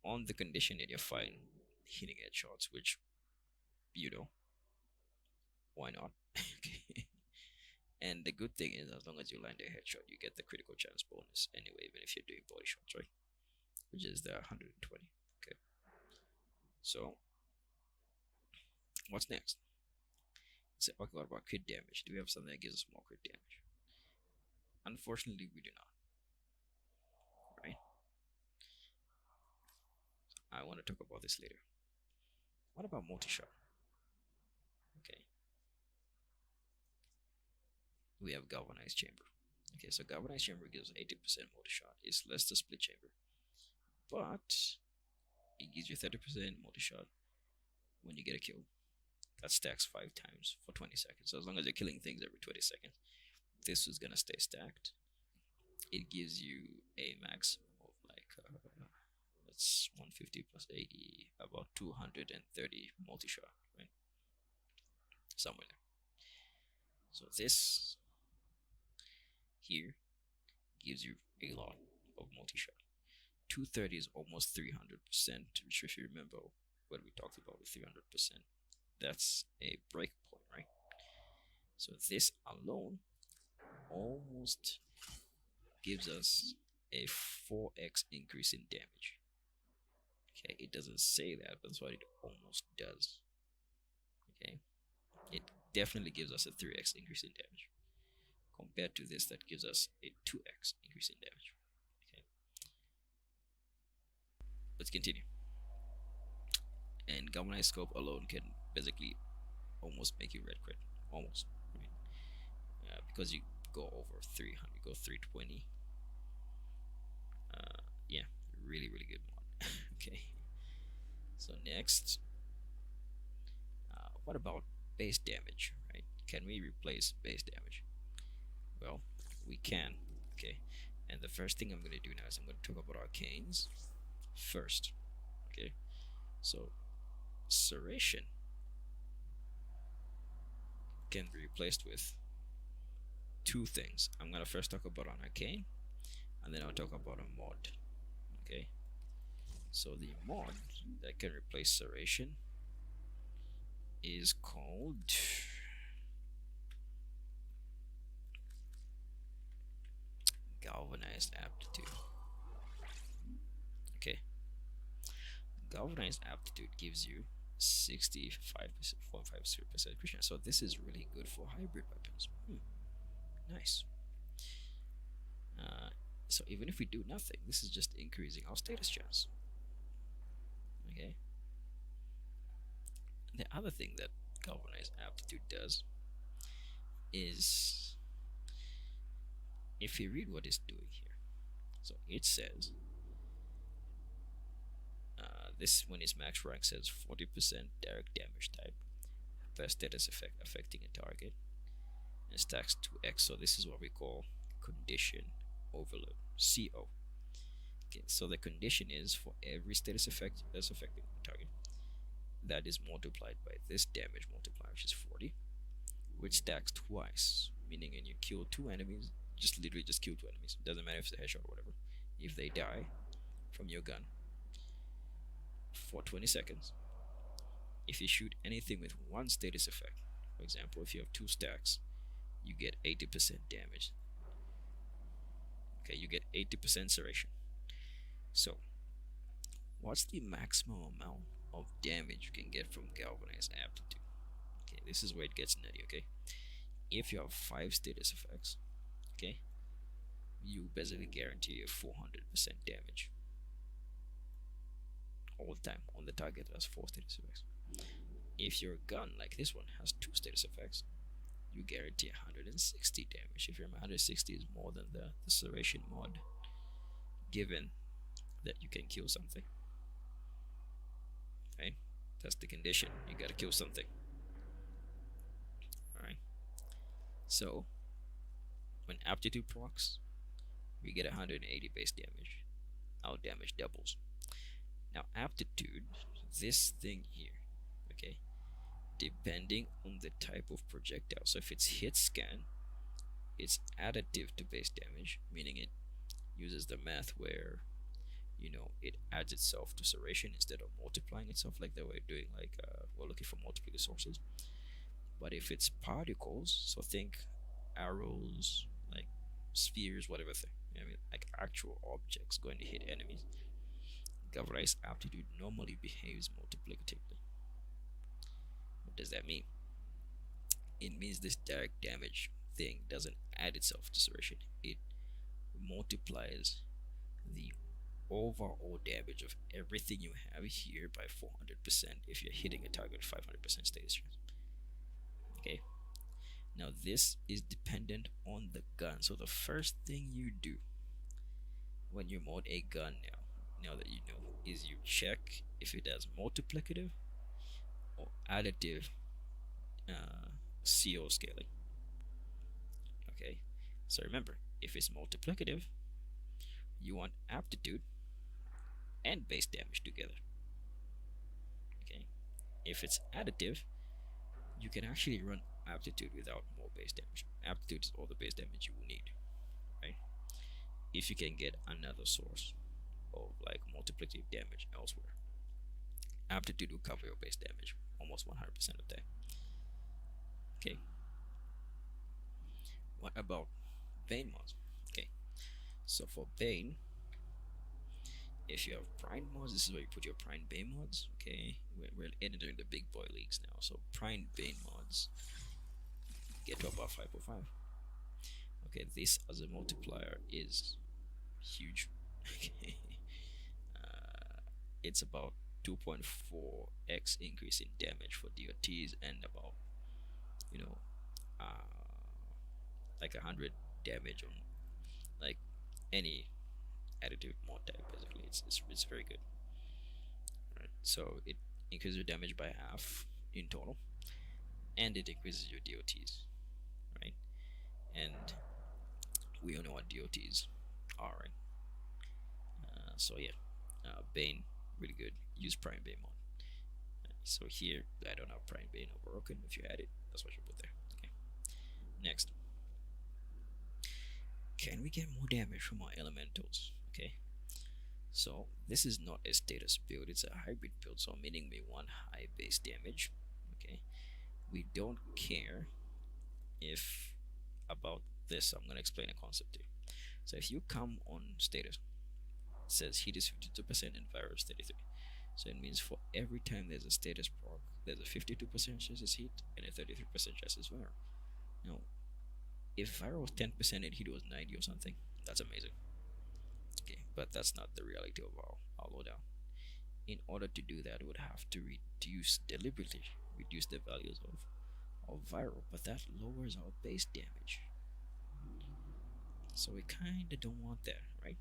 on the condition that you're fine hitting headshots, which, you know, why not? Okay. And the good thing is, as long as you land a headshot, you get the critical chance bonus anyway, even if you're doing body shots, right? Which is the 120. Okay, so what's next? So, okay, what about crit damage? Do we have something that gives us more crit damage? Unfortunately, we do not. Right? I want to talk about this later. What about multi-shot? Okay, we have galvanized chamber. Okay, so galvanized chamber gives 80% multi-shot. It's less the split chamber, but it gives you 30% multi-shot when you get a kill. That stacks 5 times for 20 seconds. So as long as you're killing things every 20 seconds, this is gonna stay stacked. It gives you a max of like that's 150 plus 80, about 230 multi-shot, right? Somewhere there. So this here gives you a lot of multi-shot. 230 is almost 300%, which, if you remember what we talked about with 300%, that's a break point, right? So this alone almost gives us a 4x increase in damage. Okay, it doesn't say that, but that's what it almost does. Okay, it definitely gives us a 3x increase in damage compared to this that gives us a 2x increase in damage. Okay, let's continue. And galvanized scope alone can basically almost make you red crit, almost, right? Because you go over 300, go 320. Yeah, really, really good mod. Okay, so next, what about base damage, right? Can we replace base damage? Well, we can. Okay, and the first thing I'm going to do now is I'm going to talk about arcanes first. Okay, so serration can be replaced with 2 things. I'm going to first talk about an arcane, and then I'll talk about a mod. Okay, so the mod that can replace serration is called galvanized aptitude. Okay, galvanized aptitude gives you 65.50% crit chance. So this is really good for hybrid weapons. Nice. So even if we do nothing, this is just increasing our status chance. Okay. The other thing that galvanized aptitude does is, if you read what it's doing here, so it says This when its max rank says 40% direct damage type, best status effect affecting a target, and stacks 2x. So this is what we call condition overload, CO. Okay, so the condition is for every status effect that's affecting the target, that is multiplied by this damage multiplier, which is 40, which stacks twice, meaning when you kill 2 enemies, just literally just kill 2 enemies. Doesn't matter if it's a headshot or whatever. If they die from your gun for 20 seconds, if you shoot anything with one status effect, for example, if you have 2 stacks, you get 80% damage. Okay, you get 80% serration. So, what's the maximum amount of damage you can get from galvanized aptitude? Okay, this is where it gets nutty. Okay, if you have 5 status effects, okay, you basically guarantee a 400% damage all the time on the target that has 4 status effects. If your gun, like this one, has 2 status effects, you guarantee 160 damage. If your 160 is more than the serration mod, given that you can kill something, right? That's the condition. You gotta kill something. Alright. So when aptitude procs, we get 180 base damage. Our damage doubles. Now aptitude, this thing here, okay, depending on the type of projectile. So if it's hit scan, it's additive to base damage, meaning it uses the math where, you know, it adds itself to serration instead of multiplying itself like they were doing, like we're looking for multiplicative sources. But if it's particles, so think arrows, like spheres, whatever thing, I mean, like actual objects going to hit enemies, galvanized aptitude normally behaves multiplicatively. What does that mean? It means this direct damage thing doesn't add itself to serration. It multiplies the overall damage of everything you have here by 400% if you're hitting a target with 500% status chance. Okay. Now this is dependent on the gun. So the first thing you do when you mod a gun now that you know, is you check if it has multiplicative or additive CO scaling. Okay, so remember, if it's multiplicative, you want aptitude and base damage together. Okay, if it's additive, you can actually run aptitude without more base damage. Aptitude is all the base damage you will need, right? If you can get another source of like multiplicative damage elsewhere, aptitude will cover your base damage almost 100% of that. Okay, what about Bane mods? Okay, so for Bane, if you have Prime mods, this is where you put your Prime Bane mods. Okay, we're entering the big boy leagues now, so Prime Bane mods get to about 5.5. Okay, this as a multiplier is huge. Okay, it's about 2.4x increase in damage for DOTs and about, you know, like 100 damage on like any additive mod type. Basically, it's very good. Right, so it increases your damage by half in total, and it increases your DOTs, right? And we all know what DOTs are, right? So yeah, Bane, really good. Use Prime Bane mod. So here, I don't have Prime Bane or Broken. If you had it, that's what you put there. Okay. Next, can we get more damage from our elementals? Okay. So this is not a status build; it's a hybrid build. So meaning we want high base damage. Okay. We don't care if about this. I'm gonna explain a concept to you. So if you come on status, it says heat is 52% and virus 33. So it means for every time there's a status proc, there's a 52% chance it's heat and a 33% chance it's viral. Now, if viral was 10% and heat was 90 or something, that's amazing. Okay, but that's not the reality of our loadout. In order to do that, we would have to deliberately reduce the values of viral, but that lowers our base damage. So we kinda don't want that, right?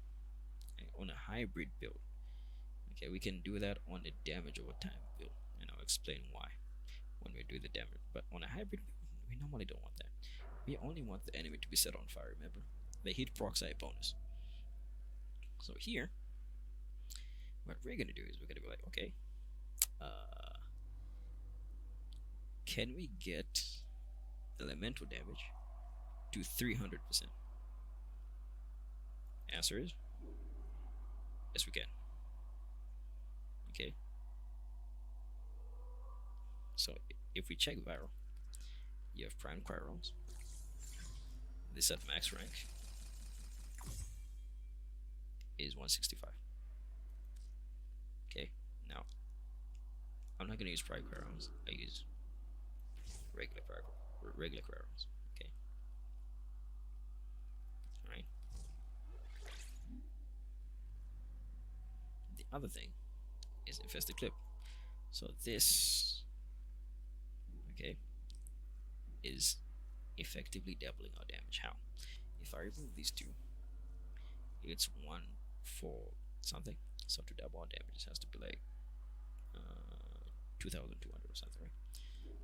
On a hybrid build, Okay, we can do that on the damage over time build, and I'll explain why when we do the damage. But on a hybrid build, we normally don't want that. We only want the enemy to be set on fire, remember? The heat procs are a bonus. So here, what we're gonna do is we're gonna be like, okay, can we get elemental damage to 300%? Answer is yes, we can. Okay. So if we check viral, you have prime Quirons. This at max rank is 165. Okay, now I'm not gonna use prime Quirons. I use regular Quirons. Okay. Alright. The other thing is infested clip. So this, okay, is effectively doubling our damage. How? If I remove these two, it's 1 for something. So to double our damage, it has to be like 2,200 or something, right?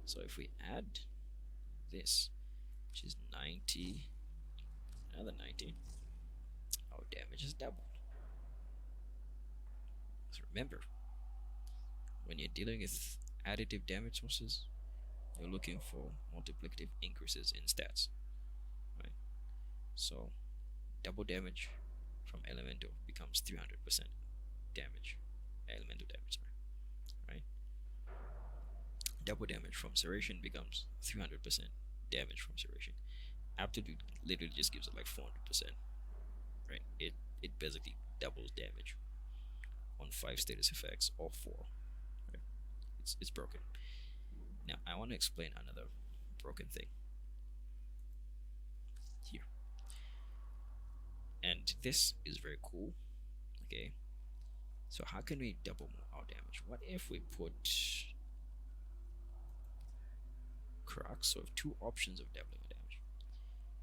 So if we add this, which is 90, another 90, our damage is doubled. So remember, when you're dealing with additive damage sources, you're looking for multiplicative increases in stats, right? So double damage from elemental becomes 300% damage, elemental damage, sorry, right? Double damage from serration becomes 300% damage from serration. Absolute literally just gives it like 400%, right? It basically doubles damage on 5 status effects or 4, right? It's broken. Now I want to explain another broken thing here, and this is very cool. Okay, so how can we double our damage? What if we put Crocs? So we have 2 options of doubling our damage.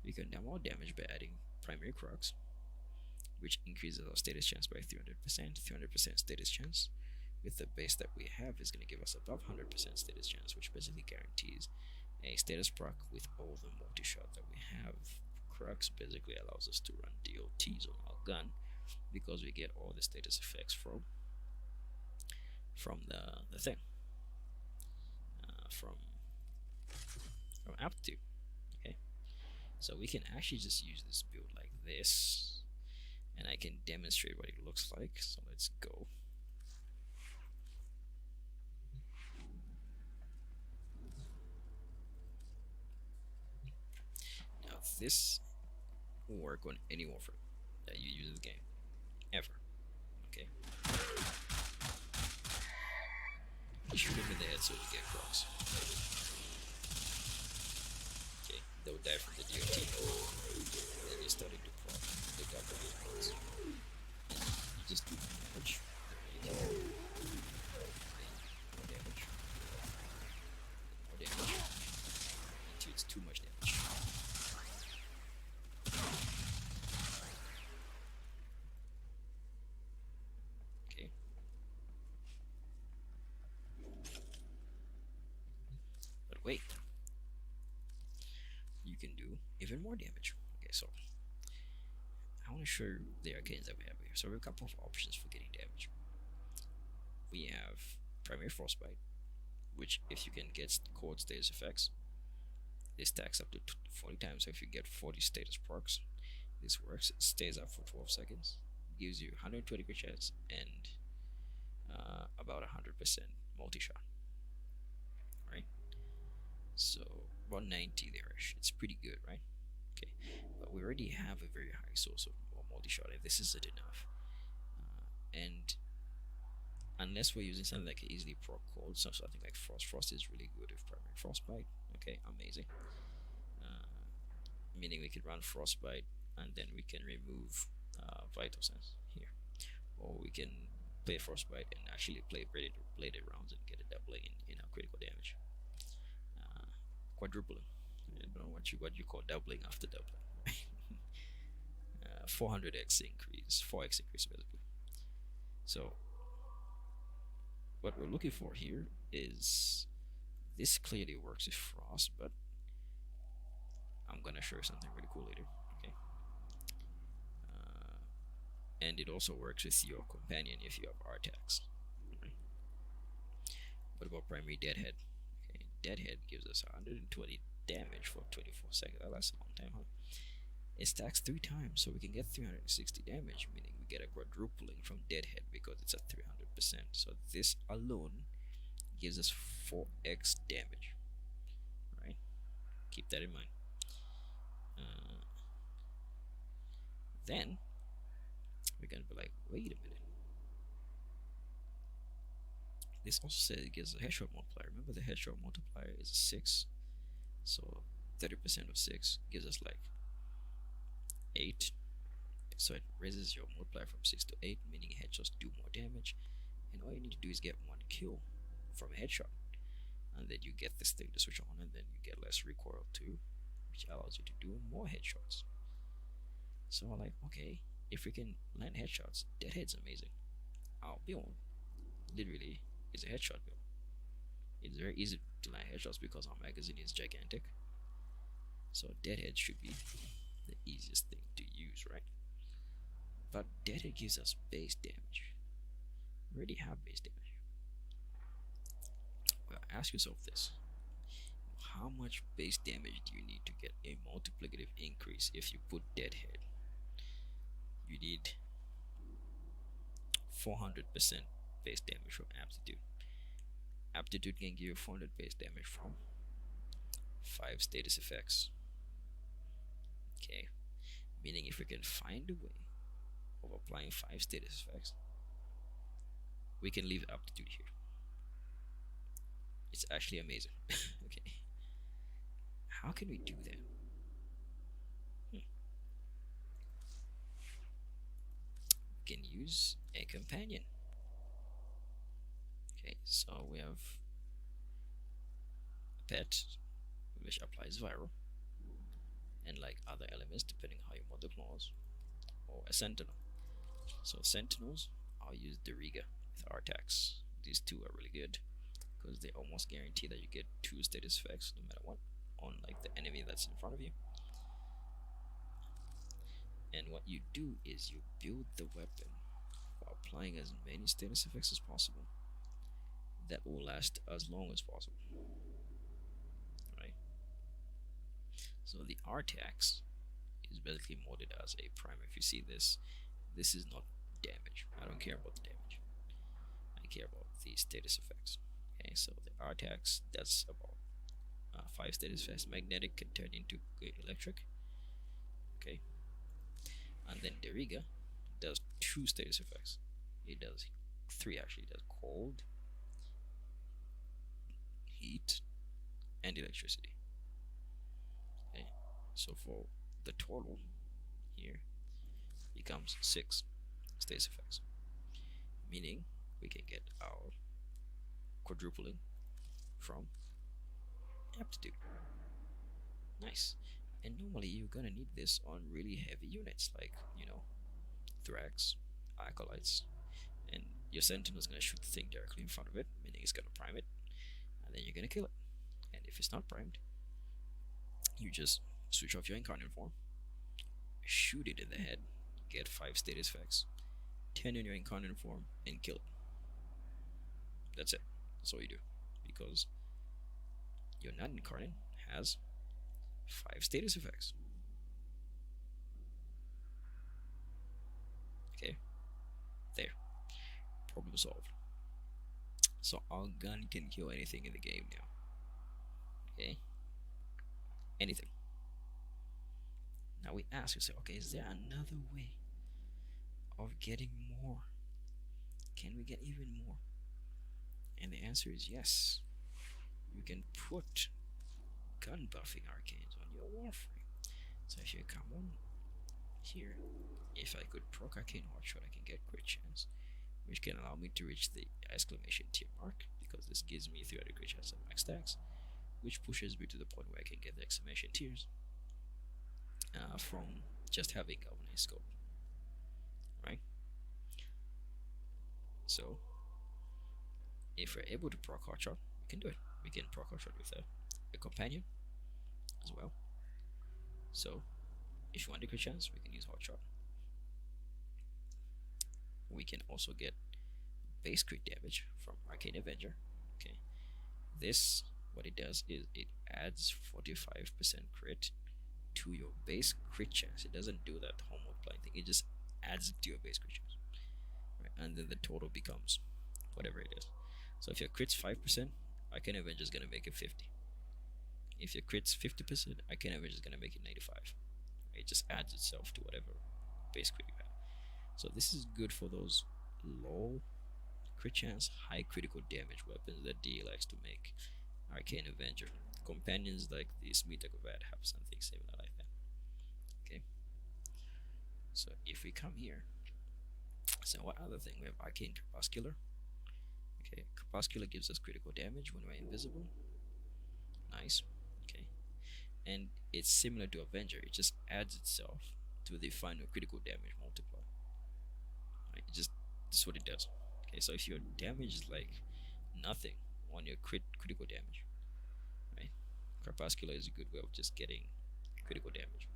We can double our damage by adding primary Crocs, which increases our status chance by 300%. 300% status chance with the base that we have is going to give us above 100% status chance, which basically guarantees a status proc with all the multi-shot that we have. Crocs basically allows us to run DOTs on our gun because we get all the status effects from the thing, from aptitude. Okay, so we can actually just use this build like this, and I can demonstrate what it looks like. So let's go. Now this will work on any Warframe that you use in the game, ever. Okay. You shoot them in the head so you get Crocs. Okay, they'll die from the DOT. And then you're starting to proc. They got the points. You just do damage. There you go. More damage. More damage. Until it's too much damage. Okay. But wait. You can do even more damage. Okay, so I want to show you the arcanes that we have here. So we have a couple of options for getting damage. We have primary frostbite, which if you can get chord status effects, this stacks up to 40 times. So if you get 40 status procs, this works. It stays up for 12 seconds, gives you 120 crit chance and about 100% multi-shot. Right? So 190 there-ish. It's pretty good, right? Okay, but we already have a very high source of multi-shot, and this isn't enough. And unless we're using something like easily proc cold, so something like frost is really good with primary frostbite. Okay, amazing. Meaning we could run frostbite and then we can remove vital sense here, or we can play frostbite and actually play bladed rounds and get a doubling in our critical damage. Quadrupling. I don't know what you call doubling after doubling. 400x increase, 4x increase basically. So what we're looking for here is this clearly works with frost, but I'm gonna show you something really cool later. Okay, and it also works with your companion if you have Artax. Right. What about primary Deadhead? Okay, Deadhead gives us 120 damage for 24 seconds. Oh, that's a long time, huh? It stacks 3 times, so we can get 360 damage, meaning we get a quadrupling from Deadhead because it's at 300%. So this alone gives us 4x damage. Right? Keep that in mind. Then we're gonna be like, wait a minute. This also says it gives a headshot multiplier. Remember, the headshot multiplier is 6, so 30% of 6 gives us like 8. So it raises your multiplier from 6 to 8, meaning headshots do more damage. And all you need to do is get 1 kill from a headshot, and then you get this thing to switch on, and then you get less recoil too, which allows you to do more headshots. So I'm like, okay, if we can land headshots, Deadhead's amazing. Our build literally is a headshot build. It's very easy to land headshots because our magazine is gigantic. So Deadhead should be the easiest thing to use, right? But Deadhead gives us base damage. We already have base damage. Well, ask yourself this. How much base damage do you need to get a multiplicative increase if you put Deadhead? You need 400% base damage from Aptitude. Aptitude can give you 400 base damage from 5 status effects. Okay, meaning if we can find a way of applying 5 status effects, we can leave Aptitude here. It's actually amazing. Okay, how can we do that? We can use a companion. Okay, so we have a pet which applies viral, and like other elements depending how you mod the clause, or a sentinel. So sentinels, I'll use Deriga with Artax. These two are really good because they almost guarantee that you get 2 status effects no matter what on like the enemy that's in front of you. And what you do is you build the weapon while applying as many status effects as possible that will last as long as possible. Right? So the Artax is basically modded as a primer. If you see this, this is not damage. I don't care about the damage. I care about the status effects. Okay, so the Artax, that's about 5 status effects. Magnetic can turn into electric. Okay, and then Deriga does 2 status effects. It does 3 actually. It does cold, heat, and electricity. Okay, so for the total here becomes 6 status effects, meaning we can get our quadrupling from Aptitude. Nice. And normally you're gonna need this on really heavy units like, Thrax, Acolytes, and your Sentinel is gonna shoot the thing directly in front of it, meaning it's gonna prime it, and then you're gonna kill it. And if it's not primed, you just switch off your Incarnate form, shoot it in the head, get 5 status effects, turn on your Incarnate form, and kill it. That's it. That's all you do. Because your non-incarnate has 5 status effects. Okay, there. Problem solved. So our gun can kill anything in the game now. Okay, anything. Now we ask yourself, okay, is there another way of getting more? Can we get even more? And the answer is yes. You can put gun buffing arcanes on your Warframe. So if you come on here, if I could proc arcane hotshot, I can get crit chance, which can allow me to reach the exclamation tier mark, because this gives me 300 crit chance at max stacks, which pushes me to the point where I can get the exclamation tiers from just having galvanized scope. Right? So if we're able to proc hot shot, we can do it. We can proc hot shot with a companion as well. So if you want the crit chance, we can use hot shot. We can also get base crit damage from Arcane Avenger. Okay, this, what it does is it adds 45% crit to your base crit chance. It doesn't do that whole multiplying thing, it just adds it to your base crit chance, right? And then the total becomes whatever it is. So if your crit's 5%, Arcane Avenger is gonna make it 50. If your crit's 50%, Arcane Avenger is gonna make it 95. Right? It just adds itself to whatever base crit you have. So this is good for those low crit chance, high critical damage weapons that D likes to make. Arcane Avenger. Companions like the Smithagovat have something similar like that. Okay. So if we come here, so what other thing? We have Arcane Crepuscular. Okay, Crepuscular gives us critical damage when we're invisible. Nice. Okay. And it's similar to Avenger, it just adds itself to the final critical damage multiplier. Right? That's what it does. Okay, so if your damage is like nothing on your critical damage, right? Crepuscular is a good way of just getting critical damage.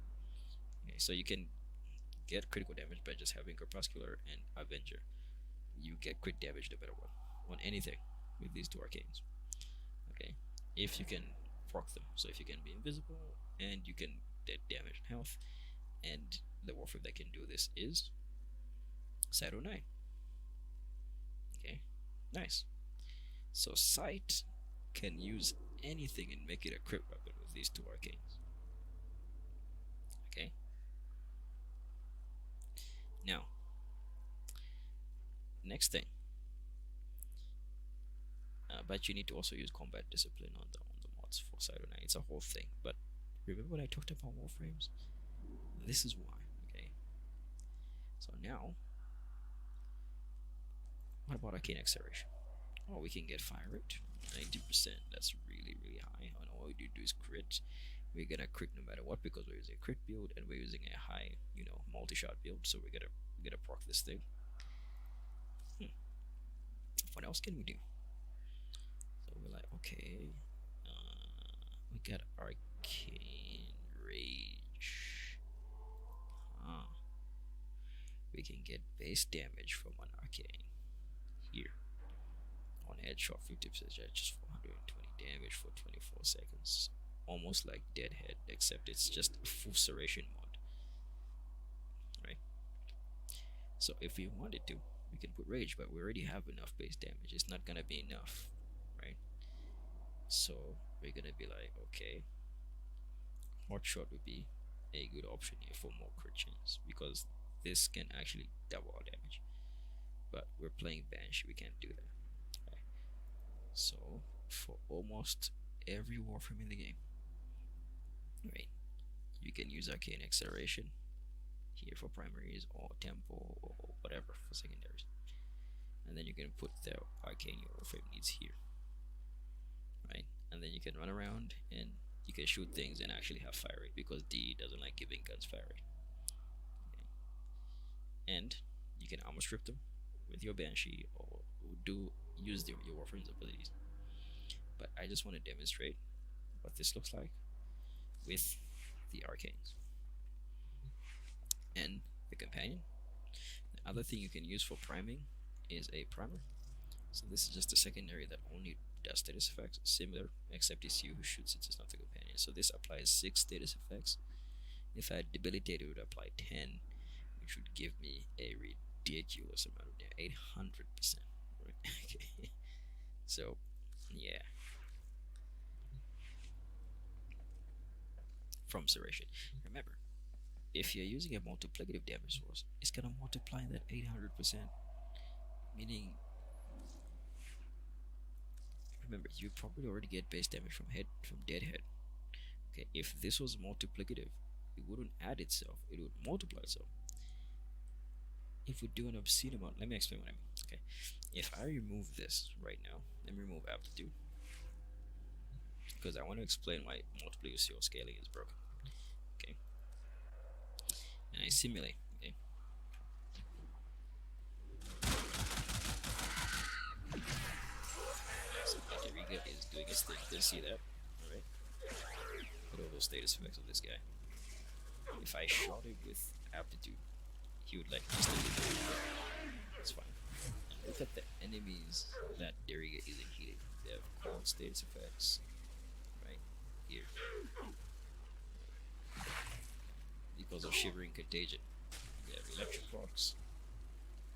Okay, so you can get critical damage by just having Crepuscular and Avenger. You get crit damage no matter what on anything with these two arcanes. Okay, if you can proc them, so if you can be invisible and you can get damage and health, and the Warframe that can do this is Shadow 9. Okay, nice. So Sight can use anything and make it a crit weapon with these two arcanes. Okay. Now, next thing. But you need to also use combat discipline on the mods for Shadow 9. It's a whole thing. But remember when I talked about Warframes? This is why. Okay. So now, what about Arcane Acceleration? Oh, we can get fire rate 90%. That's really, really high. And all we do is crit. We're gonna crit no matter what because we're using a crit build and we're using a high, multi-shot build. So we're gonna proc this thing. What else can we do? So we're like, okay, we got Arcane Rage. We can get base damage from an arcane here. On headshot, 50% just 420 damage for 24 seconds. Almost like Deadhead, except it's just a full serration mod. Right? So if we wanted to, we can put Rage, but we already have enough base damage. It's not gonna be enough, right? So we're gonna be like, okay, Hotshot would be a good option here for more crit chance because this can actually double our damage. But we're playing Banshee, we can't do that. Right? So for almost every Warframe in the game, right, you can use Arcane Acceleration here for primaries or Tempo or whatever for secondaries, and then you can put the arcane your Warframe needs here, right? And then you can run around and you can shoot things and actually have fire rate because D doesn't like giving guns fire rate. Okay. And you can armor strip them with your Banshee or use your Warframe's abilities. But I just want to demonstrate what this looks like with the arcanes and the companion. The other thing you can use for priming is a primer. So this is just a secondary that only does status effects, similar, except it's you who shoots it, it's not the companion. So this applies 6 status effects. If I had debilitated, it would apply 10, which would give me a ridiculous amount of damage, 800%. Right? Okay. So, yeah. From Serration. Remember, if you're using a multiplicative damage source, it's gonna multiply that 800%. Meaning, remember, you probably already get base damage from Deadhead. Okay, if this was multiplicative, it wouldn't add itself, it would multiply itself. If we do an obscene amount, let me explain what I mean. Okay, if I remove this right now, let me remove aptitude, because I want to explain why multiplicative scaling is broken. Okay, and I simulate. Okay, doing its thing. Didn't see that. Alright. Look at all those status effects of this guy. If I shot him with aptitude, he would like instantly do it. It's fine. And look at the enemies that Deriga isn't hitting. They have cold status effects. Right here. Because of Shivering Contagion. We have electric rocks.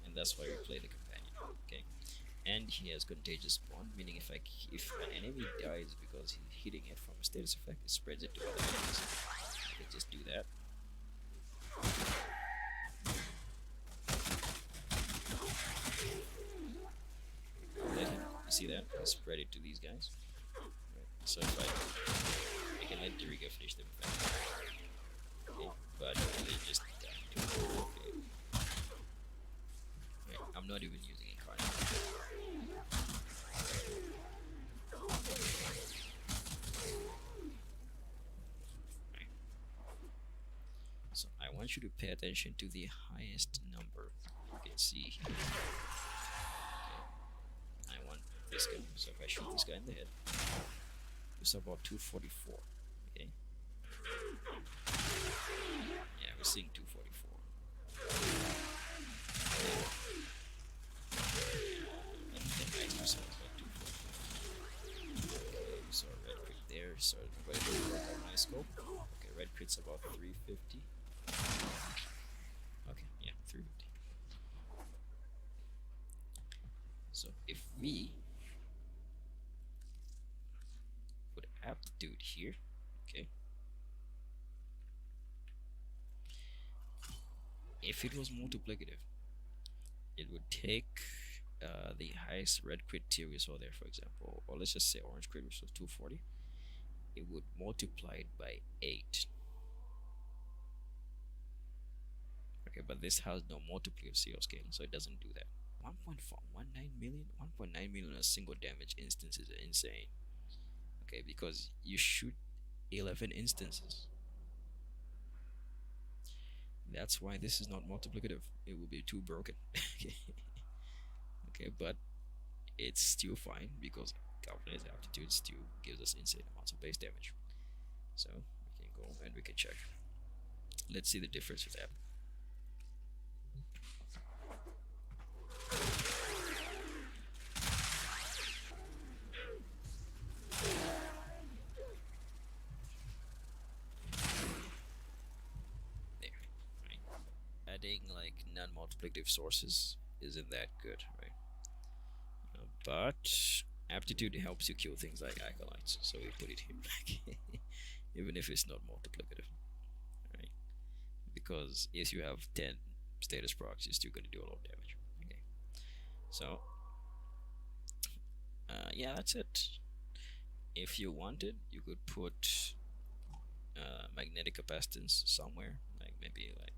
And that's why we play the companion. Okay. And he has contagious bond, meaning if an enemy dies because he's hitting it from a status effect, it spreads it to other enemies. I can just do that. Let him, you see that? I spread it to these guys. Right. So if I can let Deriga finish them effect. Okay. But they just die. Okay. Right. I'm not even using incarnate. Right. So I want you to pay attention to the highest number you can see here. Okay. I want this guy. So if I shoot this guy in the head, it's about 244. Okay. Yeah, we're seeing 244. I think I do so about 244. Okay, so red crit there. So everybody look at my scope. Okay, red crit's about 350. Okay, yeah, 350. So if we put aptitude here, okay. If it was multiplicative, it would take the highest red crit tier we saw there, for example, or let's just say orange crit, which was 240. It would multiply it by 8. Okay, but this has no multiplicative CL scale, so it doesn't do that. 1.419 million, 1.9 million on a single damage instance is insane. Okay, because you shoot 11 instances. That's why this is not multiplicative. It will be too broken. Okay, but it's still fine because calculated aptitude still gives us insane amounts of base damage. So we can go and we can check. Let's see the difference with that. Adding like non-multiplicative sources isn't that good, right? But aptitude helps you kill things like acolytes, so we put it here, even if it's not multiplicative, right? Because if you have 10 status procs, you're still going to do a lot of damage. Okay, so yeah, that's it. If you wanted, you could put magnetic capacitance somewhere, like maybe like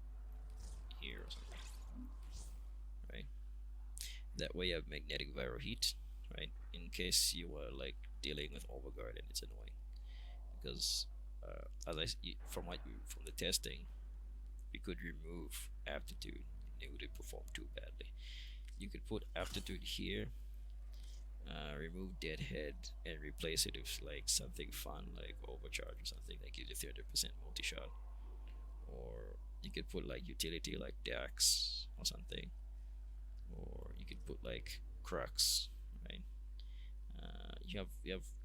here or something, right? That way you have magnetic viral heat, right? In case you are like dealing with overguard and it's annoying, because from the testing, we could remove aptitude and it wouldn't perform too badly. You could put aptitude here, remove deadhead, and replace it with like something fun like overcharge or something that gives you 30% multi-shot, or you could put like utility like Dax or something, or you could put like Crux, right? You have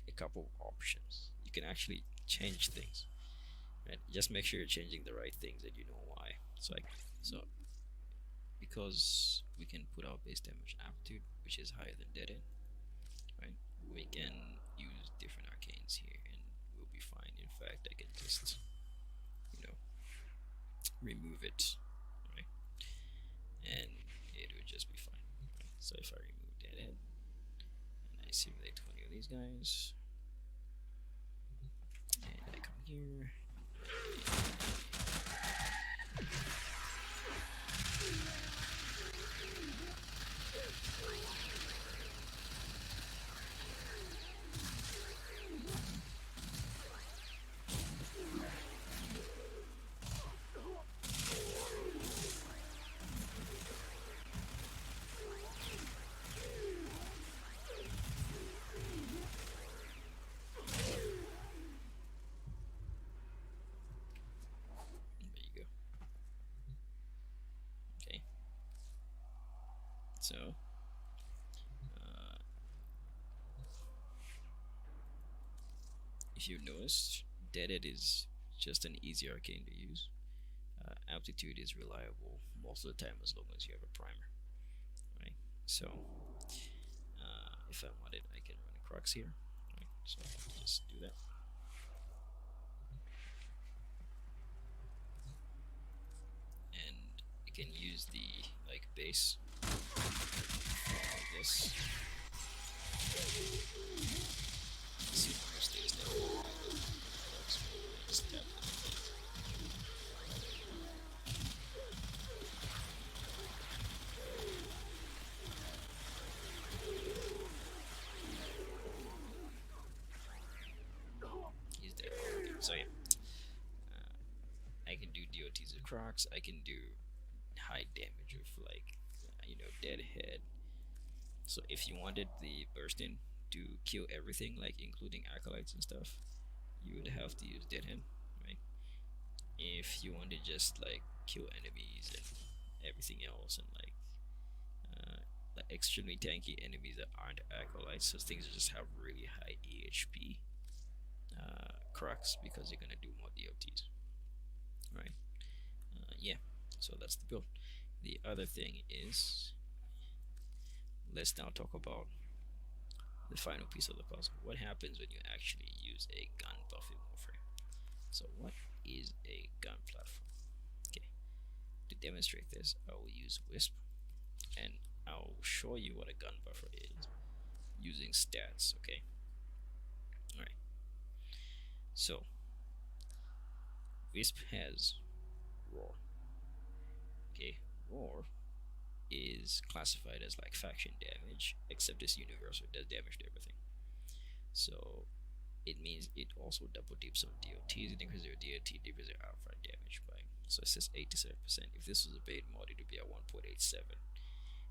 a couple of options. You can actually change things, right? Just make sure you're changing the right things and you know why. So because we can put our base damage aptitude, which is higher than deadhead, right? We can use different arcanes here and we'll be fine. In fact, I can just remove it, right? And it would just be fine, right? So if I remove deadhead and I simulate 20 of these guys and I come here, So uh, if you've noticed, Deadhead is just an easy arcane to use. Aptitude is reliable most of the time as long as you have a primer, right? So if I wanted, I can run a Crux here, right? So I'll just do that. And you can use the like base like this. See how much stays there. Just tap it. He's dead. So yeah, I can do DOTs with Crocs. I can do high damage with like Deadhead. So if you wanted the bursting to kill everything, like including acolytes and stuff, you would have to use Deadhead, right? If you wanted just like kill enemies and everything else, and like extremely tanky enemies that aren't acolytes, so things that just have really high EHP, Crux, because you're gonna do more DOTs, right? Yeah, so that's the build. The other thing is, let's now talk about the final piece of the puzzle. What happens when you actually use a gun buff in Warframe? So what is a gun platform? Okay, to demonstrate this, I will use Wisp, and I'll show you what a gun buffer is using stats, okay? Alright, so Wisp has Roar. Okay, Roar is classified as like faction damage, except it's universal, it does damage to everything. So it means it also double dips on DOTs, it increases your DOT, decreases your outright damage by, so it says 87%. If this was a bait mod, it would be at 1.87,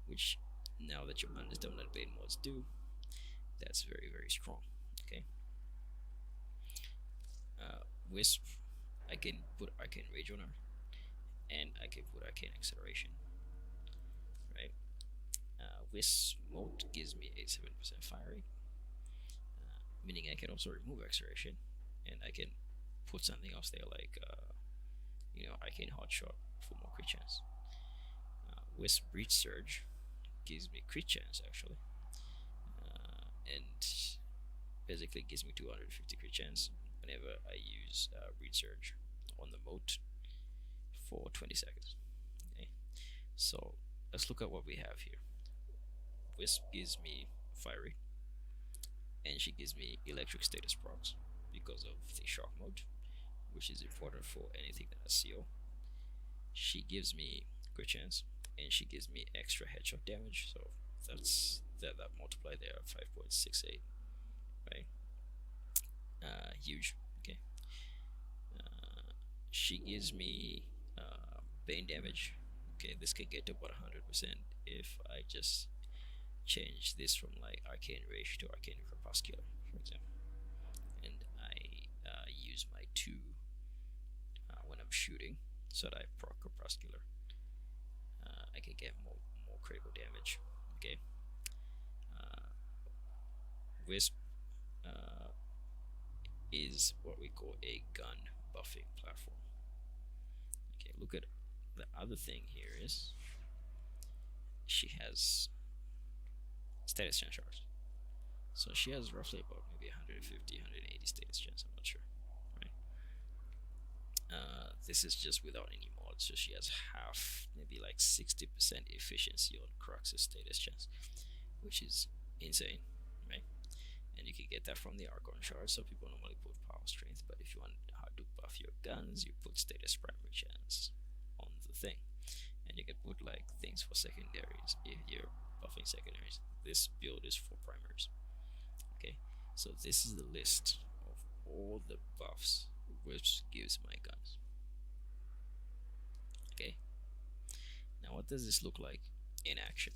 which now that you understand what bait mods do, that's very, very strong. Okay. Wisp, I can put Arcane Rage on her, and I can put Arcane Acceleration. Right. Wisp mode gives me 87% fire rate, meaning I can also remove Acceleration, and I can put something else there like Arcane Hotshot for more crit chance. Wisp Breach Surge gives me crit chance actually, and basically gives me 250 crit chance whenever I use Breach Surge on the moat for 20 seconds. Okay, so let's look at what we have here. Wisp gives me fiery, and she gives me electric status procs because of the shock mode, which is important for anything that has CO. She gives me crit chance, and she gives me extra headshot damage, so that's that multiply there of 5.68, right? Huge. Okay. She gives me bane damage. Okay, this can get to about 100% if I just change this from like Arcane Rage to Arcane Crepuscular, for example, and I use my 2 when I'm shooting, so that I proc Crepuscular. I can get more critical damage. Okay. Wisp is what we call a gun buffing platform. Okay, look at the other thing here is she has status chance shards. So she has roughly about maybe 150, 180 status chance, I'm not sure. Right? This is just without any mods, so she has half, maybe like 60% efficiency on Crux's status chance, which is insane, right? And you can get that from the Argon shard, so people normally put power strength, but if you want how to buff your guns, you put status primary chance on the thing. And you can put like things for secondaries if you're buffing secondaries. This build is for primaries. Okay, so this is the list of all the buffs which gives my guns. Okay, now what does this look like in action?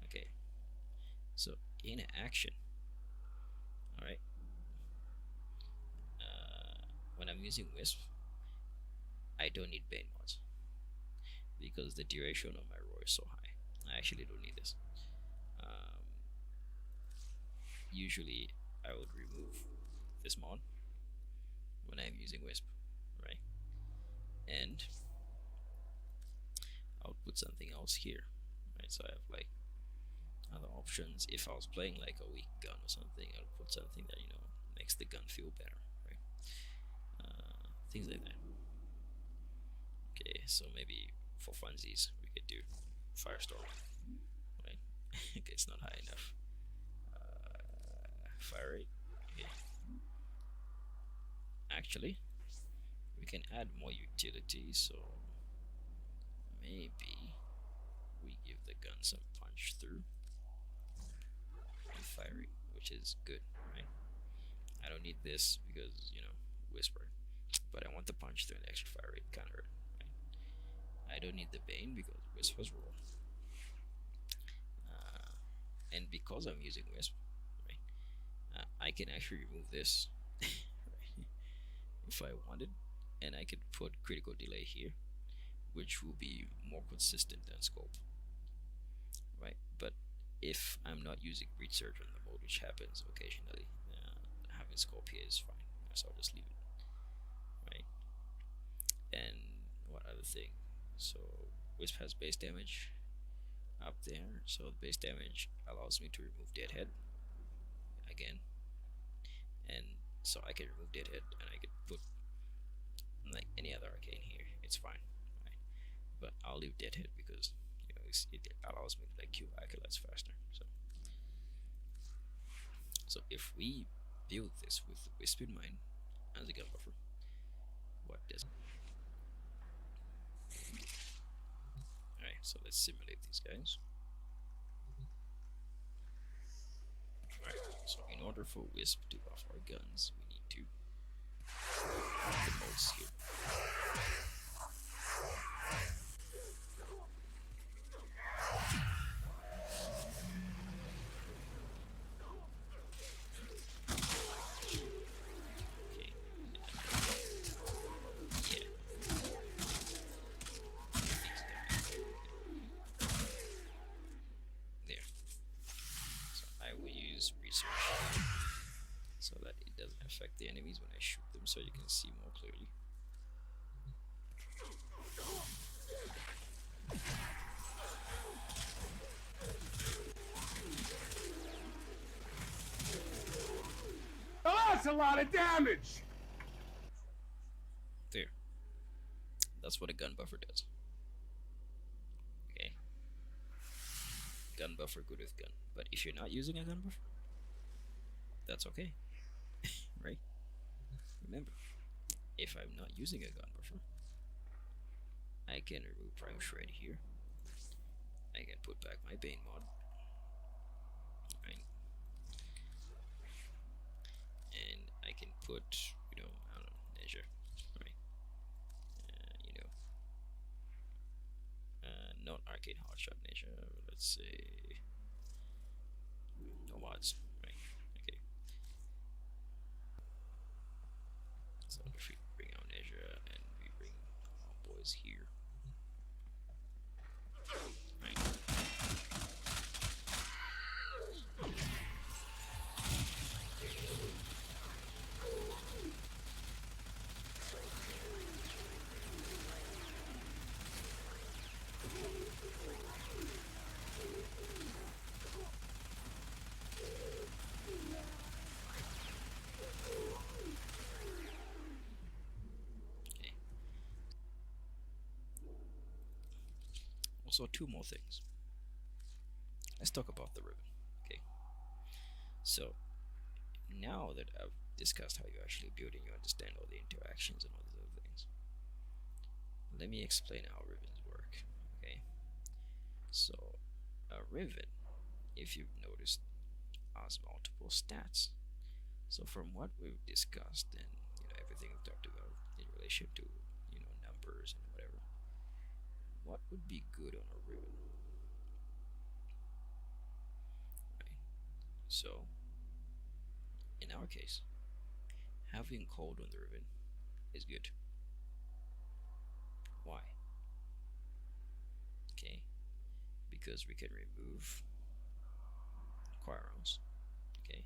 Okay, so in action, alright, when I'm using Wisp, I don't need Bane mods because the duration of my roar is so high. I actually don't need this. Um, Usually, I would remove this mod when I'm using Wisp, right? And I'll put something else here, right? So I have like other options. If I was playing like a weak gun or something, I'll put something that makes the gun feel better, right? Things like that. Okay, so maybe for funsies we could do Firestorm, right? Okay, it's not high enough. Fire rate. Okay. Actually, we can add more utility, so maybe we give the gun some punch through and firing, which is good, right? I don't need this because whisper, but I want the punch through and the extra fire rate kind of hurt, right? I don't need the bane because wisp was roll, and because I'm using wisp, right? I can actually remove this, right? If I wanted, and I could put critical delay here, which will be more consistent than scope, right? But if I'm not using breach surge on the mode, which happens occasionally, having scope here is fine, so I'll just leave it, right? And what other thing? So wisp has base damage up there, so the base damage allows me to remove deadhead again, and so I can remove deadhead and I could put like any other arcane here, it's fine, right? But I'll leave deadhead because it allows me to like kill acolytes faster. So if we build this with wisp in mind as a gun buffer, what does? Alright, so let's simulate these guys. Alright, so in order for wisp to buff our guns, we need to have the modes here. So that it doesn't affect the enemies when I shoot them, so you can see more clearly. Oh, that's a lot of damage! There. That's what a gun buffer does. Okay. Gun buffer good with gun. But if you're not using a gun buffer, that's okay. Right? Remember, if I'm not using a gun buffer, I can remove Prime Shred here. I can put back my Bane mod. Right? And I can put, I don't know, Measure. Right? Not Arcane Hotshot Measure. Let's say no mods. Right? Okay. So if we bring out Measure and we bring our boys here. Right. Okay. Also, two more things. Let's talk about the ribbon. Okay. So now that I've discussed how you actually build and you understand all the interactions and all these other things, let me explain how ribbons work. Okay. So a ribbon, if you've noticed, has multiple stats. So from what we've discussed and everything we've talked about in relation to numbers and whatever, what would be good on a ribbon? Right. So in our case, having cold on the ribbon is good. Why? Okay, because we can remove quarrels, okay,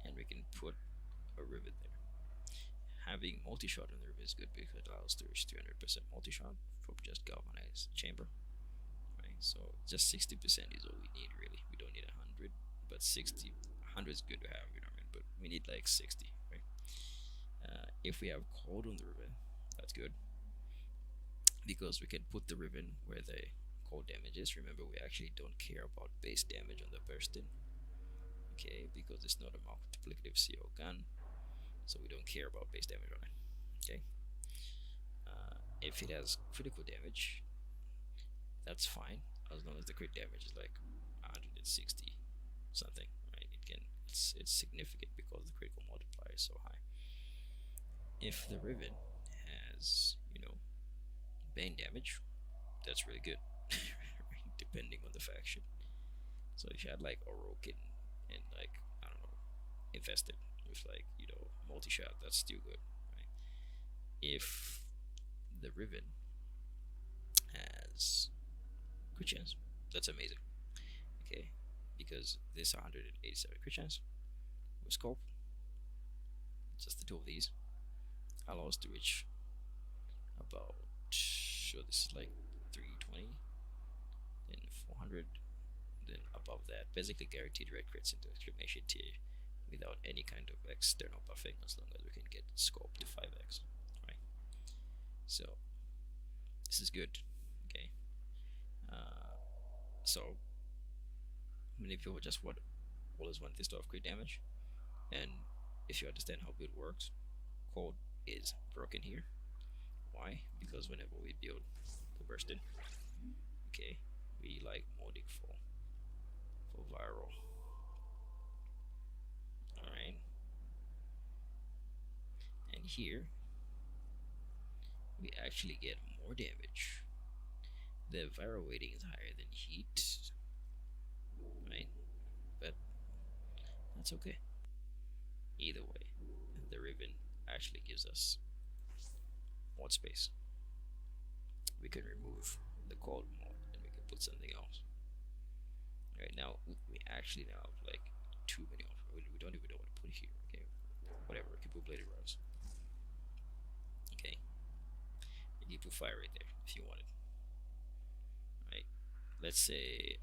and we can put a rivet there. Having multi-shot on the rivet is good because it allows to reach 300% multi-shot from just galvanized chamber, right? So just 60% is all we need really. We don't need 100, but 60, 100 is good to have, you know what I mean? But we need like 60, right? If we have cold on the rivet, that's good because we can put the ribbon where the cold damage is. Remember, we actually don't care about base damage on the bursting, okay, because it's not a multiplicative CO gun, so we don't care about base damage on it, okay. If it has critical damage, that's fine as long as the crit damage is like 160 something, right? It's significant because the critical multiplier is so high. If the ribbon has, you know, bane damage, that's really good, depending on the faction. So if you had like Orokin and like, I don't know, infested with like, you know, multi-shot, that's still good, right? If the ribbon has crit chance, that's amazing, okay, because this 187 crit chance with scope, just the two of these, allows to reach about, sure, this is like 320, then 400, then above that, basically guaranteed red crits into exclamation tier without any kind of external buffing, as long as we can get scope to 5x, right? So this is good, okay. So many people just always want this to have crit damage, and if you understand how build works, code is broken here. Why? Because whenever we build the bursting, okay, we like modding for viral. Alright. And here we actually get more damage. The viral weighting is higher than heat, right? But that's okay. Either way, the ribbon actually gives us mod space. We can remove the cold mod and we can put something else. Right now, we actually now have like too many options. We don't even know what to put here. Okay, whatever. We can put bladed rods. Okay, you can put fire right there if you want it. Right. Let's say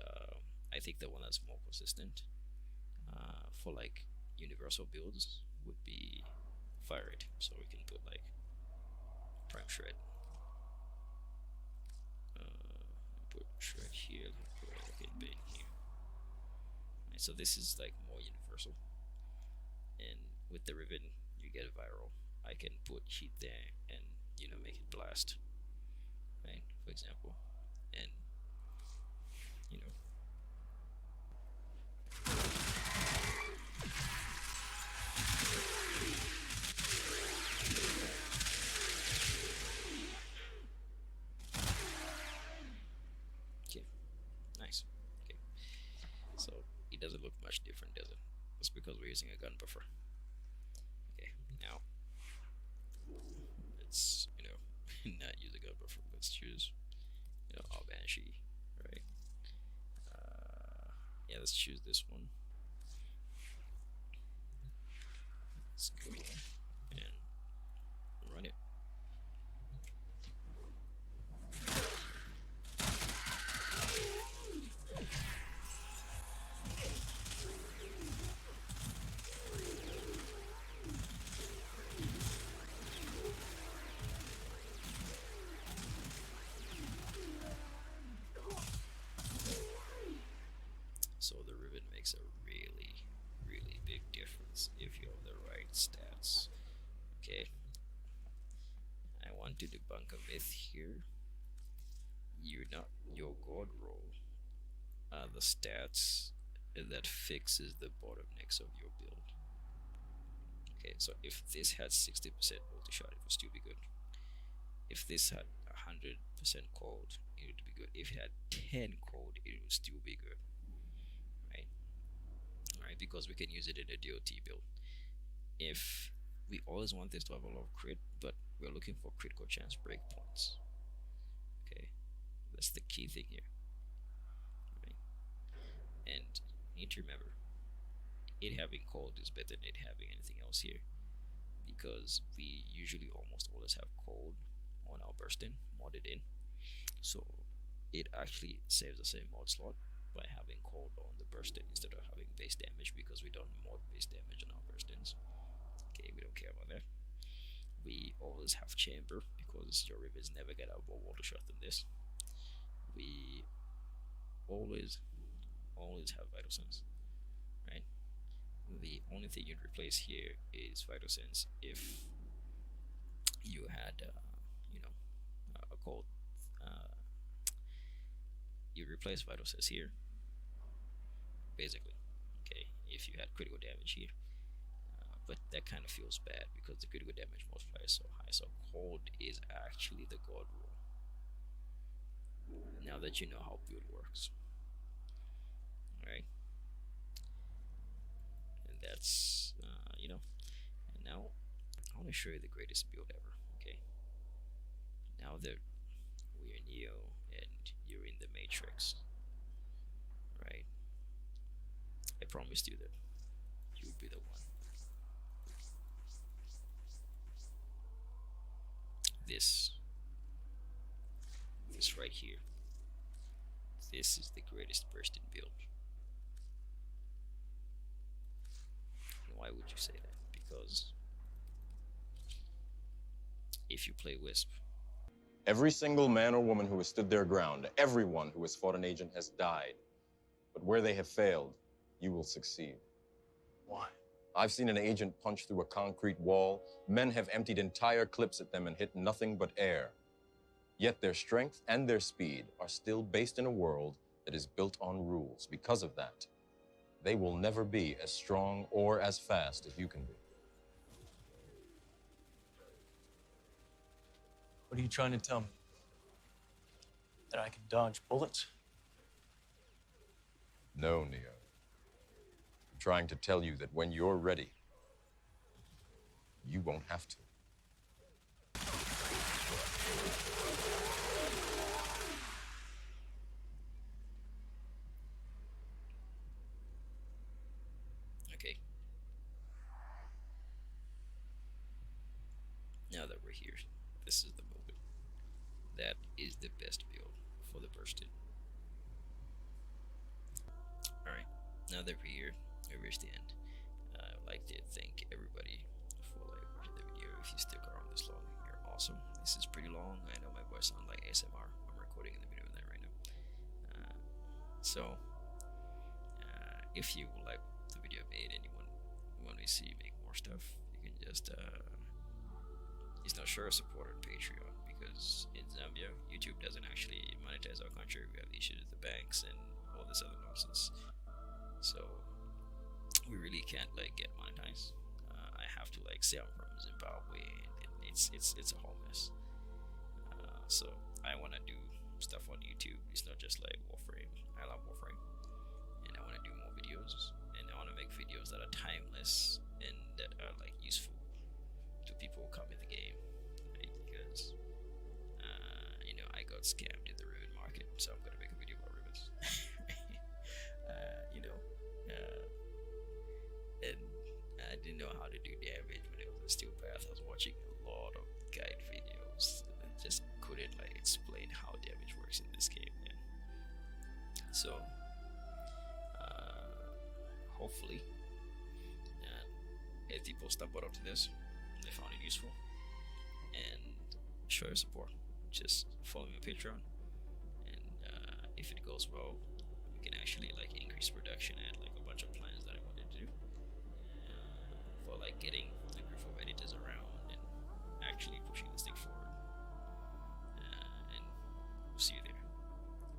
I think the one that's more consistent for like universal builds would be fire rate. So we can put like prime shred. Put shred here. Put okay, bane here. Right, so this is like more universal. And with the ribbon, you get viral. I can put heat there and, you know, make it blast, right? For example, and you know. Okay, nice. Okay, so it doesn't look much different, does it? That's because we're using a gun buffer. Okay, now let's, you know, not use a gun buffer. Let's choose, you know, our Banshee, right? Yeah, let's choose this one. Let's go and run it. So the ribbon makes a really, really big difference if you have the right stats. Okay, I want to debunk a myth here. You're not your god roll are the stats that fixes the bottlenecks of your build. Okay, so if this had 60% multi-shot, it would still be good. If this had 100% cold, it would be good. If it had 10 cold, it would still be good. Right? Alright, because we can use it in a DOT build. If we always want this to have a lot of crit, but we're looking for critical chance breakpoints. Okay, that's the key thing here. And you need to remember, it having cold is better than it having anything else here, because we usually almost always have cold on our bursting modded in. So it actually saves the same mod slot by having cold on the bursting instead of having base damage, because we don't mod base damage on our burstings. Okay, we don't care about that. We always have chamber because your rivets never get out of water shot than this. We always have vital sense, right? The only thing you'd replace here is vital sense if you had you know a cold. You replace vital sense here, basically. Okay, if you had critical damage here, but that kind of feels bad because the critical damage multiplier is so high. So cold is actually the god rule. Now that you know how build works, all right, and that's And now I want to show you the greatest build ever. Okay, now that we're Neo and you're in the Matrix, right? I promised you that you would be the one. This right here. This is the greatest bursting build. And why would you say that? Because if you play Wisp, Every single man or woman who has stood their ground, everyone who has fought an agent has died. But where they have failed, you will succeed. Why? I've seen an agent punch through a concrete wall. Men have emptied entire clips at them and hit nothing but air. Yet their strength and their speed are still based in a world that is built on rules. Because of that, they will never be as strong or as fast as you can be. What are you trying to tell me? That I can dodge bullets? No, Neo. I'm trying to tell you that when you're ready, you won't have to. okay. Now that we're here, this is the moment. That is the best build for the bursted. Alright, now that we're here, we reached the end. I'd like to thank everybody for watching the video. If you stick around this long, you're awesome. This is pretty long. I know my voice sounds like ASMR. I'm recording in the middle of that right now. If you like the video I made and you want to see me make more stuff, you can just show support on Patreon, because in Zambia, YouTube doesn't actually monetize our country. We have issues with the banks and all this other nonsense. So we really can't get monetized. I have to say I'm from Zimbabwe, and it's a whole mess. So I want to do stuff on YouTube. It's not just Warframe. I love Warframe, and I want to do more videos, and I want to make videos that are timeless and that are useful to people who come in the game, right? Because I got scammed in the ribbon market, so I'm gonna make a video about ribbons. And I didn't know how to do damage when it was a steel path. I was watching a lot of guide videos, and I just couldn't explain how damage works in this game, man. So hopefully if people stumbled onto this, they found it useful, and show your support. Just follow me on Patreon, and if it goes well, we can actually increase production at